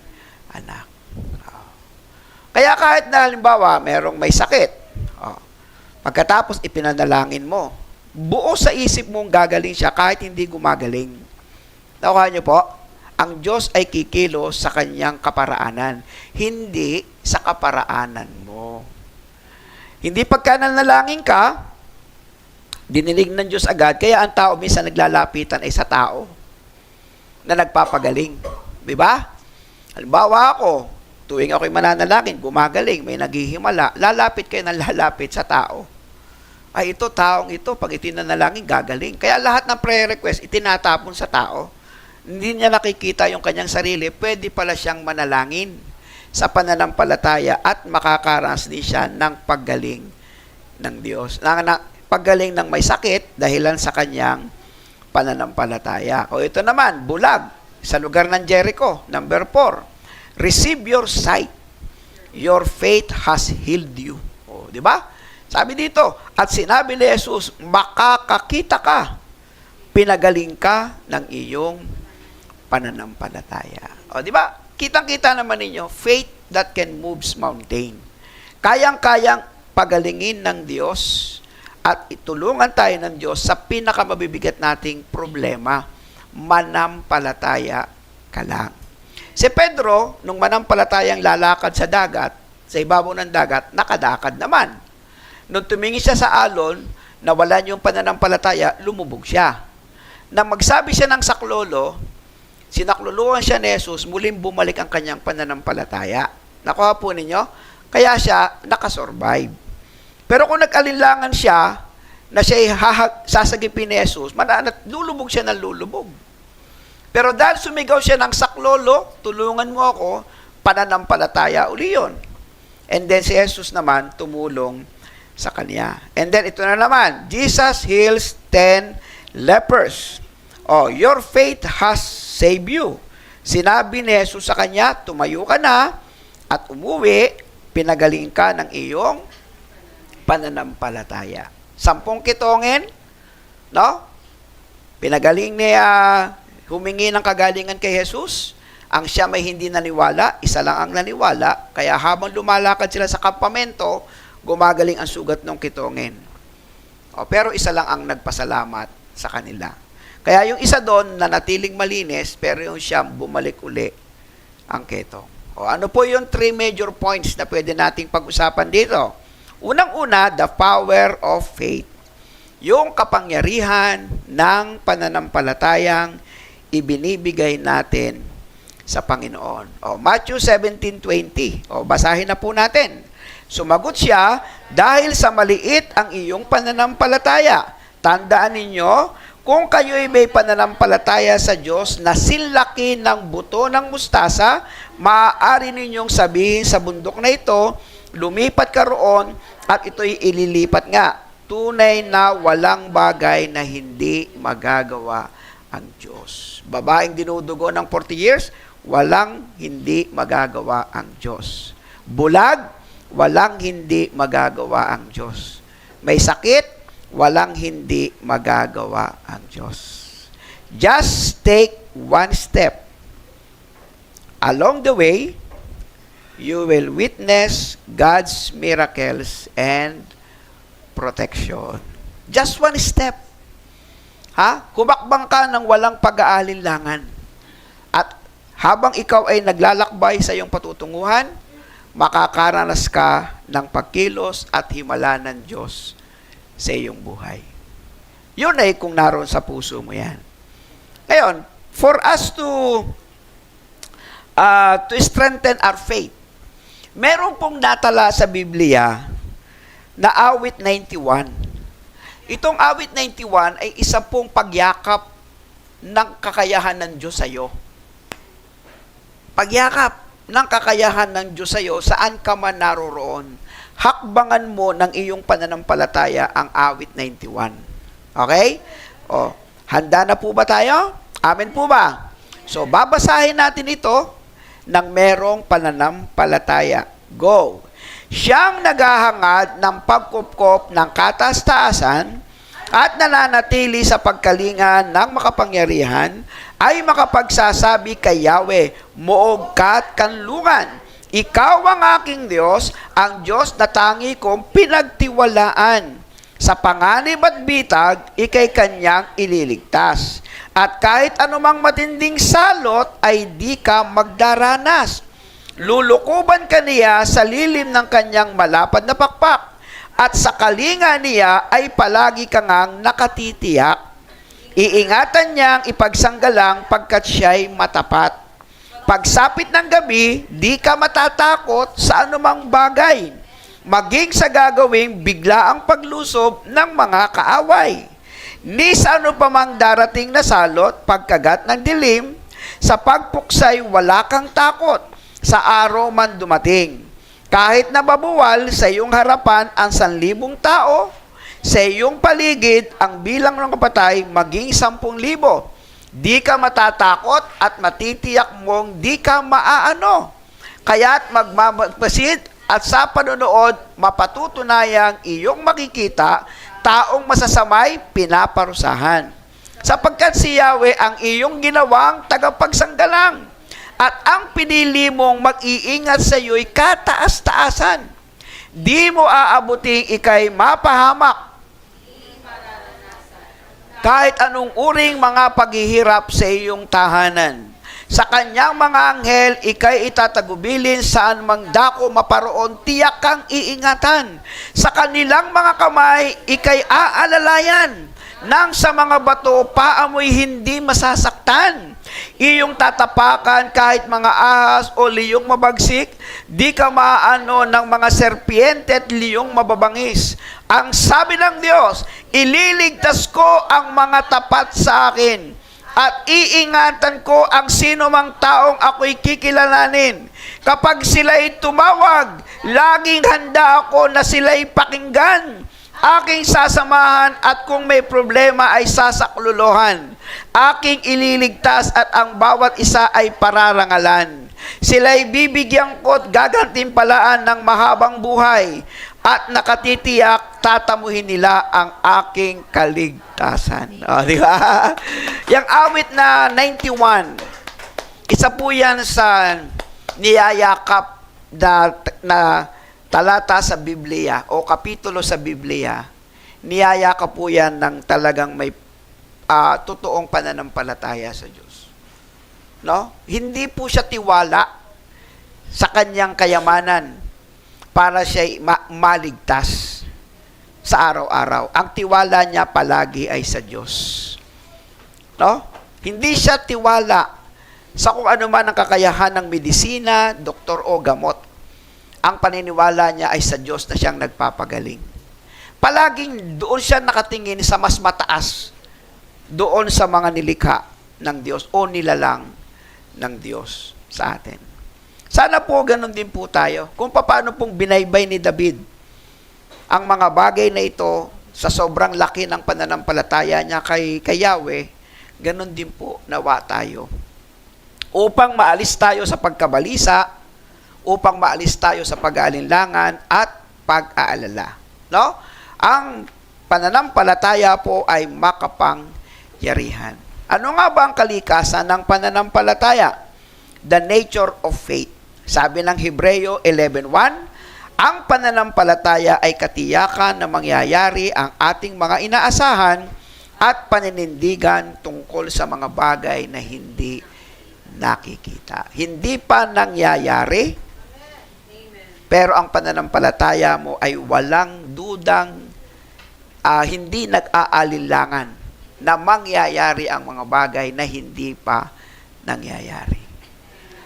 anak. Kaya kahit na halimbawa, merong may sakit, pagkatapos ipinanalangin mo, buo sa isip mong gagaling siya kahit hindi gumagaling. Nakuha niyo po? Ang Diyos ay kikilos sa kanyang kaparaanan, hindi sa kaparaanan mo. Hindi pagka nanalangin ka, dinilig ng Diyos agad, kaya ang tao minsan naglalapitan ay sa tao na nagpapagaling. Diba? Halimbawa ako, tuwing ako'y mananalangin, gumagaling, may naghihimala, lalapit kayo ng lalapit sa tao. Ay, ito, taong ito, pag itinanalangin, gagaling. Kaya lahat ng prayer request, itinatapon sa tao. Hindi niya nakikita yung kanyang sarili, pwede pala siyang manalangin sa pananampalataya at makakaranas din siya ng paggaling ng Diyos. Paggaling ng may sakit dahilan sa kanyang pananampalataya. O ito naman, bulag sa lugar ng Jericho. Number 4, receive your sight. Your faith has healed you. O, di ba? Sabi dito, at sinabi ni Jesus, makakakita ka. Pinagaling ka ng iyong pananampalataya. O, di ba? Kitang-kita naman ninyo, faith that can move mountain. Kayang-kayang pagalingin ng Diyos at itulungan tayo ng Diyos sa pinakamabibigat nating problema. Manampalataya ka lang. Si Pedro, nung manampalatayang lalakad sa dagat, sa ibabaw ng dagat, nakadakad naman. Nung tumingin siya sa alon, nawalan yung pananampalataya, lumubog siya. Nang magsabi siya ng saklolo, sinakluluhan siya ni Jesus, muling bumalik ang kanyang pananampalataya. Nakuha po ninyo? Kaya siya nakasurvive. Pero kung nag-alinlangan siya, na siya sasagipin ni Jesus, lulubog siya ng lulubog. Pero dahil sumigaw siya ng saklolo, tulungan mo ako, pananampalataya uli yun. And then si Jesus naman, tumulong sa kanya. And then ito na naman, Jesus heals 10 lepers. Oh, your faith has saved you. Sinabi ni Jesus sa kanya, tumayo ka na at umuwi, pinagaling ka ng iyong pananampalataya. 10 kitongin, no? Pinagaling niya, humingi ng kagalingan kay Jesus. Ang siya may hindi naniwala, isa lang ang naniwala. Kaya habang lumalakad sila sa kampamento, gumagaling ang sugat ng kitongin. O, pero isa lang ang nagpasalamat sa kanila. Kaya yung isa doon, nanatiling malinis, pero yung siyam, bumalik uli ang ketong. O, ano po yung 3 major points na pwede nating pag-usapan dito? Unang-una, the power of faith. Yung kapangyarihan ng pananampalatayang ibinibigay natin sa Panginoon. O, Matthew 17:20. O, basahin na po natin. Sumagot siya, dahil sa maliit ang iyong pananampalataya. Tandaan ninyo, kung kayo'y may pananampalataya sa Diyos na sinlaki ng buto ng mustasa, maaari ninyong sabihin sa bundok na ito, lumipat ka roon at ito'y ililipat nga. Tunay na walang bagay na hindi magagawa ang Diyos. Babaeng dinudugo ng 40 years, walang hindi magagawa ang Diyos. Bulag, walang hindi magagawa ang Diyos. May sakit, walang hindi magagawa ang Diyos. Just take one step. Along the way, you will witness God's miracles and protection. Just one step. Kumakbang ka ng walang pag-aalinlangan. At habang ikaw ay naglalakbay sa iyong patutunguhan, makakaranas ka ng pagkilos at himala ng Diyos sa iyong buhay. Yun ay kung naroon sa puso mo yan. Ngayon, for us to strengthen our faith, meron pong natala sa Biblia na awit 91. Itong awit 91 ay isa pong pagyakap ng kakayahan ng Diyos sa iyo. Pagyakap ng kakayahan ng Diyos sa iyo, saan ka man naroroon, hakbangan mo ng iyong pananampalataya ang awit 91. Okay? O, handa na po ba tayo? Amen po ba? So, babasahin natin ito ng merong pananampalataya. Go! Siyang naghahangad ng pagkupkop ng kataas-taasan at nananatili sa pagkalinga ng makapangyarihan, ay makapagsasabi kay Yahweh, moog ka't kanlungan. Ikaw ang aking Diyos, ang Diyos na tangi kong pinagtiwalaan. Sa panganib at bitag, ikay kanyang ililigtas. At kahit anumang matinding salot, ay di ka magdaranas. Lulukuban ka niya sa lilim ng kanyang malapad na pakpak. At sa kalinga niya ay palagi kang nakatitiyak. Iingatan niyang ipagsanggalang pagkat siya'y matapat. Pagsapit ng gabi, di ka matatakot sa anumang bagay, maging sa gagawing biglaang paglusob ng mga kaaway. Ni sa ano pa mang darating na salot, pagkagat ng dilim, sa pagpuksay wala kang takot, sa araw man dumating. Kahit nababuwal sa iyong harapan ang 1,000 tao, sa iyong paligid ang bilang ng kapatay maging 10,000. Di ka matatakot at matitiyak mong di ka maaano. Kaya't magmamasid at sa panonood mapatutunayang iyong makikita taong masasamay pinaparusahan. Sapagkat si Yahweh ang iyong ginawang tagapagsanggalang at ang pinili mong mag-iingat sa iyo'y kataas-taasan. Di mo aabuting ikay mapahamak kahit anong uring mga paghihirap sa iyong tahanan. Sa kanyang mga anghel, ikay itatagubilin saan mang dako maparoon, tiyak kang iingatan. Sa kanilang mga kamay, ikay aalalayan. Nang sa mga bato, paamoy hindi masasaktan. Iyong tatapakan kahit mga ahas o liyong mabagsik, di ka maaano ng mga serpiente at liyong mababangis. Ang sabi ng Diyos, ililigtas ko ang mga tapat sa akin at iingatan ko ang sino mang taong ako'y kikilalanin. Kapag sila'y tumawag, laging handa ako na sila'y pakinggan. Aking sasamahan at kung may problema ay sasaklolohan. Aking ililigtas at ang bawat isa ay pararangalan. Sila'y bibigyan ko't gagantimpalaan ng mahabang buhay at nakatitiyak tatamuhin nila ang aking kaligtasan. O, di ba? Yung awit na 91, isa po yan sa niyayakap na talata sa Biblia o kapitulo sa Biblia. Niyayakap po yan ng talagang may totoong pananampalataya sa Diyos. No? Hindi po siya tiwala sa kanyang kayamanan para siya maligtas sa araw-araw. Ang tiwala niya palagi ay sa Diyos. No? Hindi siya tiwala sa kung ano man ang kakayahan ng medisina, doktor o gamot. Ang paniniwala niya ay sa Diyos na siyang nagpapagaling. Palaging doon siya nakatingin sa mas mataas, doon sa mga nilikha ng Diyos o nilalang ng Diyos sa atin. Sana po ganun din po tayo. Kung paano pong binaybay ni David ang mga bagay na ito sa sobrang laki ng pananampalataya niya kay Yahweh, ganun din po nawa tayo. Upang maalis tayo sa pagkabalisa, upang maalis tayo sa pag-aalinlangan at pag-aalala. No? Ang pananampalataya po ay makapangyarihan. Ano nga ba ang kalikasan ng pananampalataya? The nature of faith. Sabi ng Hebreo 11:1, ang pananampalataya ay katiyakan na mangyayari ang ating mga inaasahan at paninindigan tungkol sa mga bagay na hindi nakikita. Hindi pa nangyayari, Pero ang pananampalataya mo ay walang dudang hindi nag-aalinlangan na mangyayari ang mga bagay na hindi pa nangyayari.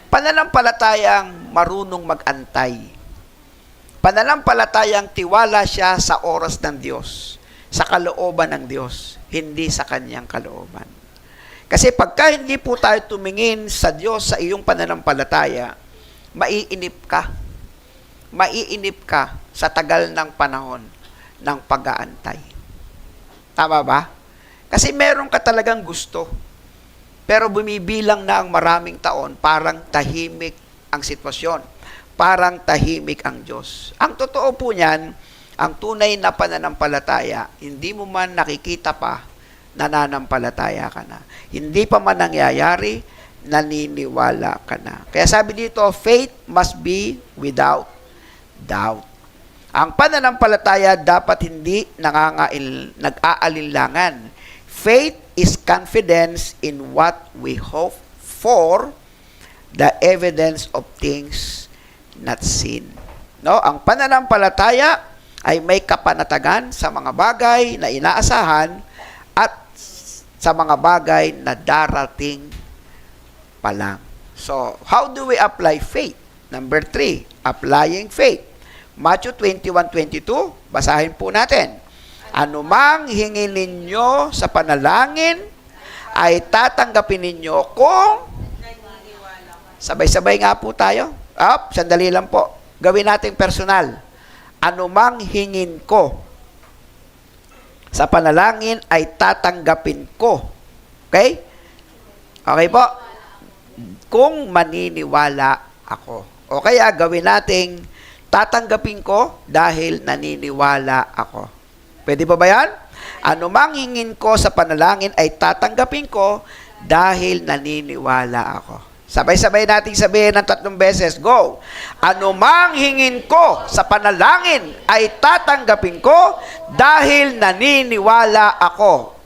Pananampalatayang marunong mag-antay. Pananampalatayang tiwala siya sa oras ng Diyos, sa kalooban ng Diyos, hindi sa kanyang kalooban. Kasi pagka hindi po tayo tumingin sa Diyos sa iyong pananampalataya, maiinip ka. Maiinip ka sa tagal ng panahon ng pag-aantay. Tama ba? Kasi meron ka talagang gusto. Pero bumibilang na ang maraming taon, parang tahimik ang sitwasyon. Parang tahimik ang Diyos. Ang totoo po niyan, ang tunay na pananampalataya, hindi mo man nakikita pa, nananampalataya ka na. Hindi pa man nangyayari, naniniwala ka na. Kaya sabi dito, faith must be without doubt. Ang pananampalataya dapat hindi nag-aalinlangan. Faith is confidence in what we hope for, the evidence of things not seen. No? Ang pananampalataya ay may kapanatagan sa mga bagay na inaasahan at sa mga bagay na darating pa lang. So, how do we apply faith? Number 3, applying faith. Matthew 21:22, basahin po natin. Anumang hingin ninyo sa panalangin ay tatanggapin ninyo kung sabay-sabay nga po tayo. Sandali lang po. Gawin natin personal. Anumang hingin ko sa panalangin ay tatanggapin ko. Okay? Okay po? Kung maniniwala ako. O kaya gawin nating tatanggapin ko dahil naniniwala ako. Pwede pa ba yan? Anumang hingin ko sa panalangin ay tatanggapin ko dahil naniniwala ako. Sabay-sabay nating sabihin ng 3 beses. Go! Anumang hingin ko sa panalangin ay tatanggapin ko dahil naniniwala ako.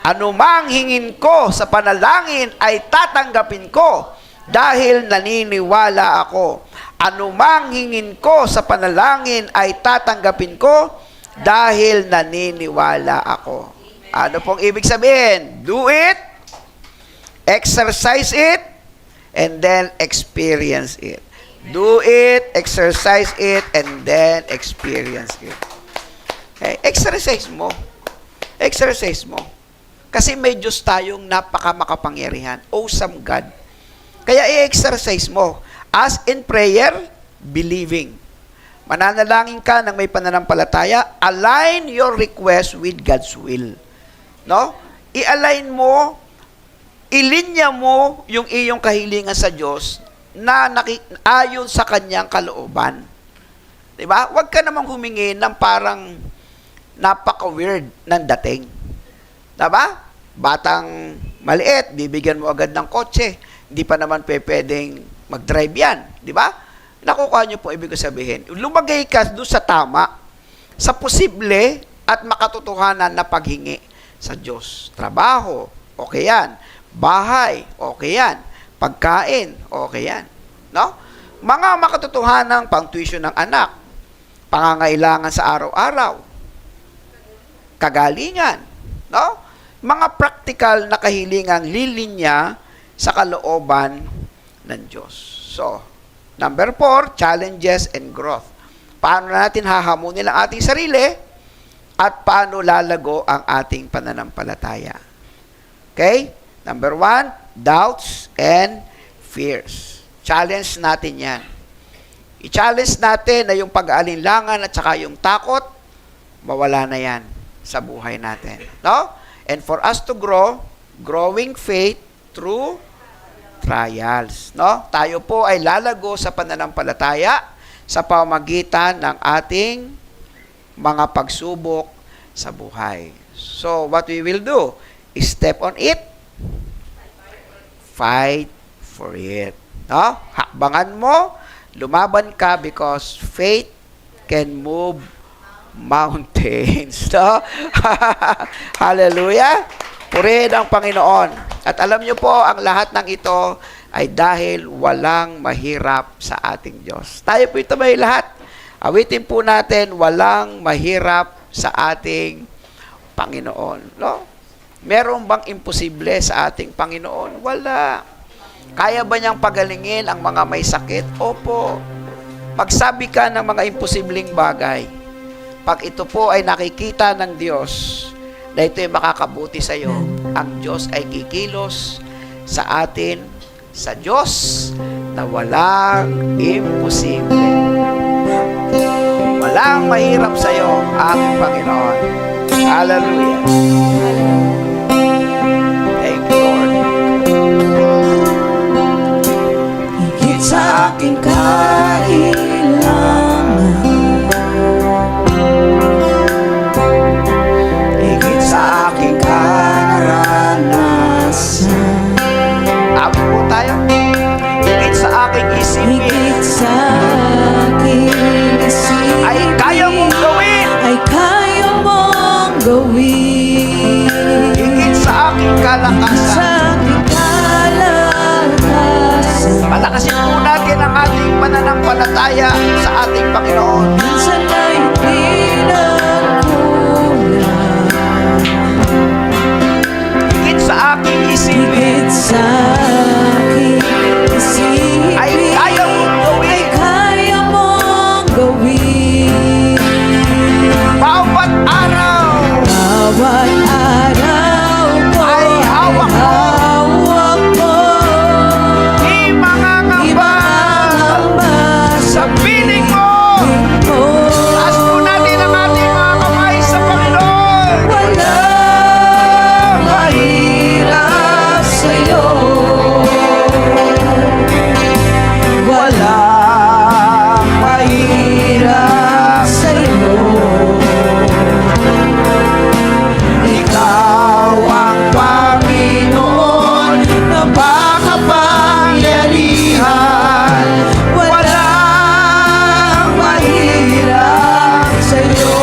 Anumang hingin ko sa panalangin ay tatanggapin ko dahil naniniwala ako. Anumang hingin ko sa panalangin ay tatanggapin ko dahil naniniwala ako. Ano pong ibig sabihin? Do it, exercise it, and then experience it. Do it, exercise it, and then experience it. Okay? Exercise mo. Exercise mo. Kasi may Diyos tayong napakamakapangyarihan. Awesome God. Kaya i-exercise mo. As in prayer, believing. Mananalangin ka ng may pananampalataya, align your request with God's will. No? I-align mo, ilinya mo yung iyong kahilingan sa Diyos na ayon sa kanyang kalooban. Diba? Huwag ka namang humingi ng parang napaka-weird ng dating. Diba? Batang maliit, bibigyan mo agad ng kotse. Hindi pa naman pwedeng mag-drive yan. Diba? Nakukuha niyo po ibig sabihin. Lumagay ka doon sa tama, sa posible at makatotohanan na paghingi sa Diyos. Trabaho, okay yan. Bahay, okay yan. Pagkain, okay yan. No? Mga makatotohanan pang-tuition ng anak, pangangailangan sa araw-araw, kagalingan, no? Mga practical na kahilingang lilinya sa kalooban ng Diyos. So, number 4, challenges and growth. Paano natin hahamunin ang ating sarili at paano lalago ang ating pananampalataya. Okay? Number 1, doubts and fears. Challenge natin yan. I-challenge natin na yung pag-aalinlangan at saka yung takot, mawala na yan sa buhay natin. No? And for us to grow, growing faith through trials. No? Tayo po ay lalago sa pananampalataya sa pamamagitan ng ating mga pagsubok sa buhay. So, what we will do is step on it, fight for it. No? Hakbangan mo, lumaban ka because faith can move mountains. No? Hallelujah! Purihin ang Panginoon. At alam niyo po, ang lahat ng ito ay dahil walang mahirap sa ating Diyos. Tayo po ito may lahat. Awitin po natin, walang mahirap sa ating Panginoon. No? Meron bang imposible sa ating Panginoon? Wala. Kaya ba niyang pagalingin ang mga may sakit? Opo. Magsabi ka ng mga imposibleng bagay. Pag ito po ay nakikita ng Diyos, na ito ay makakabuti sa iyo, ang Diyos ay kikilos sa atin, sa Diyos na walang imposible. Walang mahirap sa iyo, aking Panginoon. Hallelujah. Thank you, Lord. Higit sa aking kailangan, Higit sa aking karanasan. Amin po tayo. Higit sa aking isipin. higit sa aking isipin, Ay kaya mong gawin. ay kaya mong gawin. Higit sa aking kalakasan. Sa aking kalakasan, Palakasin po natin ang ating pananampalataya sa ating Panginoon. minsan ay di nagkulang. Higit sa aking isipin. Higit sa aking isipin, Ay kaya mong ay gawin. kaya mong gawin. Bawat araw. Bawat araw ko Ay hawak mo. hawak mo. Di mangangamba sa piling mo. Taas po natin ang ating mga kamay sa Panginoon. Walang mahirap sa'yo. Walang mahirap sa'yo. Ikaw ang Panginoon na makapangyarihan. Walang mahirap sa'yo.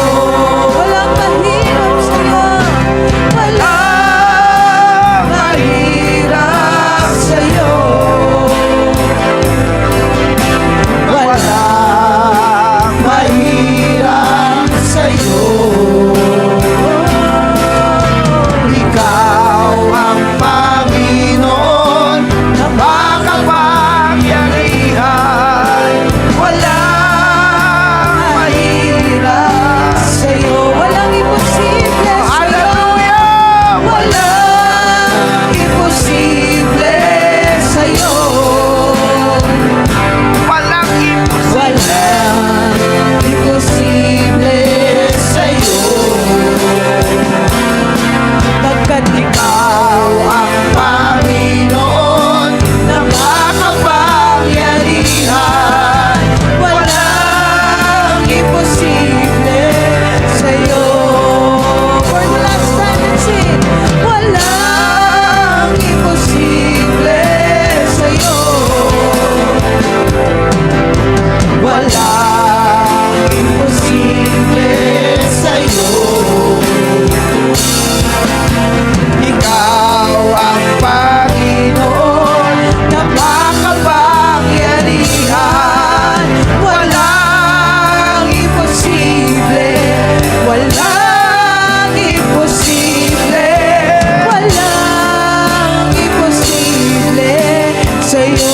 Walang mahirap sa'yo. Walang mahirap sa'yo. Walang mahirap sa'yo. Ikaw ang Panginoon na makapangyarihan. Walang mahirap sa'yo. Walang imposible sa'yo. Hallelujah! Walang imposible sa'yo. Walang imposible. Walang imposible sa'yo. Pagkat ikaw ang Panginoon na makapangyarihan. Walang imposible sa'yo. For the last time, let's sing. Walang imposible sa'yo. Walang imposible sa'yo. Ikaw ang Panginoon Na makapangyarihan. Walang imposible. Walang imposible. Walang imposible sa'yo.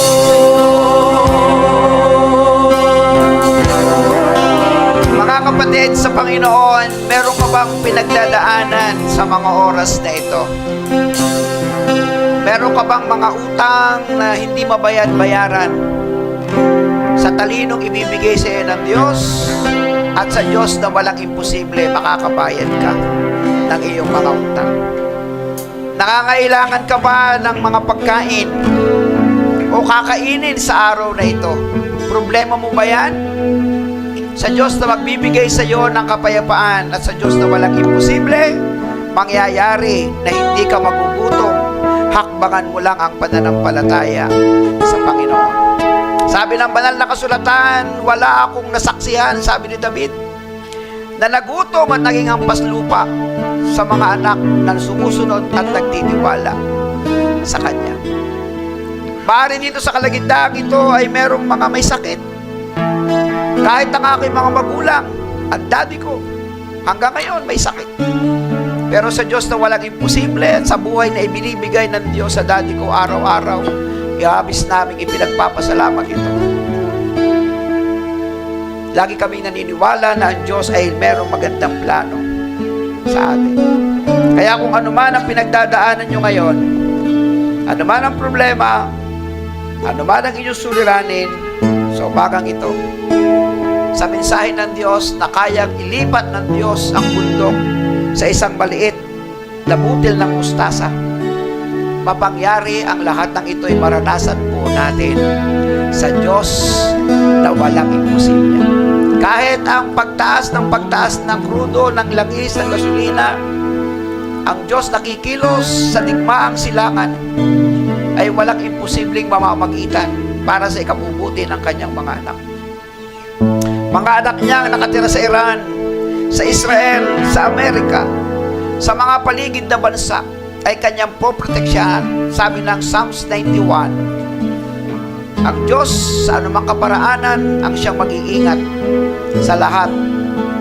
Mga kapatid sa Panginoon, meron ka bang pinagdadaanan sa mga oras na ito? Meron ka bang mga utang na hindi mabayad-bayaran? Sa talinong ibibigay sa iyo ng Diyos at sa Diyos na walang imposible, makakabayad ka ng iyong mga utang. Nangangailangan ka ba ng mga pagkain o kakainin sa araw na ito? Problema mo ba yan? Sa Diyos na magbibigay sa iyo ng kapayapaan at sa Diyos na walang imposible, mangyayari na hindi ka magugutom. Hakbangan mo lang ang pananampalataya sa Panginoon. Sabi ng banal na kasulatan, wala akong nasaksihan, sabi ni David, na nagutom at naging hampas lupa sa mga anak na sumusunod at nagtitiwala sa Kanya. Maaari dito sa kalagitnaan ito ay merong mga may sakit. Kahit ang aking mga magulang, ang daddy ko, hanggang ngayon may sakit. Pero sa Diyos na walang imposible at sa buhay na ibinibigay ng Diyos sa daddy ko araw-araw, ihabis namin ipinagpapasalamat ito. Lagi kami naniniwala na ang Diyos ay merong magandang plano sa atin. Kaya kung ano man ang pinagdadaanan nyo ngayon, ano man ang problema, ano man ang inyong suliranin, sa umagang ito, sa mensahe ng Diyos na kayang ilipat ng Diyos ang bundok sa isang maliit na butil ng mustasa, mapangyari ang lahat ng ito'y maranasan po natin sa Diyos na walang imposible. Kahit ang pagtaas ng krudo, ng langis, ng gasolina, ang Diyos nakikilos sa digmaang silangan, ay walang imposibleng mamamagitan para sa ikabubuti ng kanyang mga anak. Mga anak niya nakatira sa Iran, sa Israel, sa Amerika, sa mga paligid na bansa, ay kanyang poproteksyahan. Sabi ng Psalms 91, ang Diyos sa anumang kaparaanan ang siyang mag-iingat sa lahat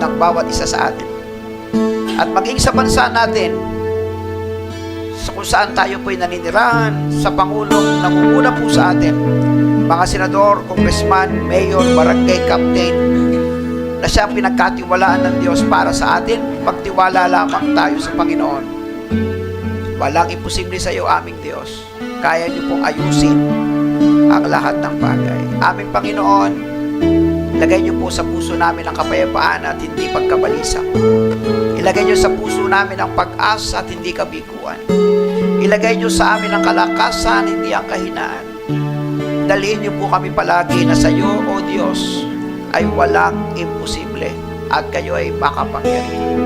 ng bawat isa sa atin. At maging sa bansa natin, sa kung saan tayo po'y naninirahan, sa Pangulong namumuna po sa atin, mga senador, congressman, mayor, barangay captain, na siyang pinagkatiwalaan ng Diyos para sa atin, magtiwala lamang tayo sa Panginoon. Walang imposible sa iyo, aming Diyos. Kaya niyo pong ayusin ang lahat ng bagay. Aming Panginoon, ilagay niyo po sa puso namin ang kapayapaan at hindi pagkabalisa. Ilagay niyo sa puso namin ang pag-asa at hindi kabiguan. Ilagay niyo sa amin ang kalakasan, hindi ang kahinaan. Dalhin niyo po kami palagi na sa iyo, O Diyos, ay walang imposible at kayo ay makapangyarihan.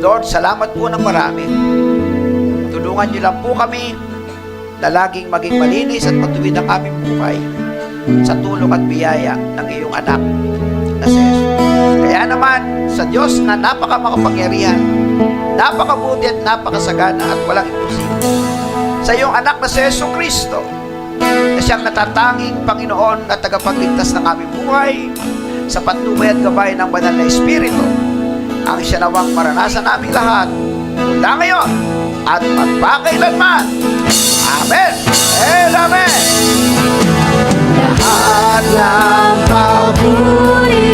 Lord, salamat po ng marami. Tulungan niyo lang po kami na laging maging malinis at matuwid ang aming buhay sa tulong at biyaya ng iyong anak na si Jesus. Kaya naman, sa Diyos na napakamakapangyarihan, napakabuti at napakasagana at walang imposible, sa iyong anak na si Jesus Kristo, na siyang natatanging Panginoon at tagapagligtas ng aming buhay, sa patnubay at gabay ng banal na Espiritu, ang siya nawang maranasan naming lahat, mula ngayon at magpakailanman. Amen and Amen. Lahat ng papuri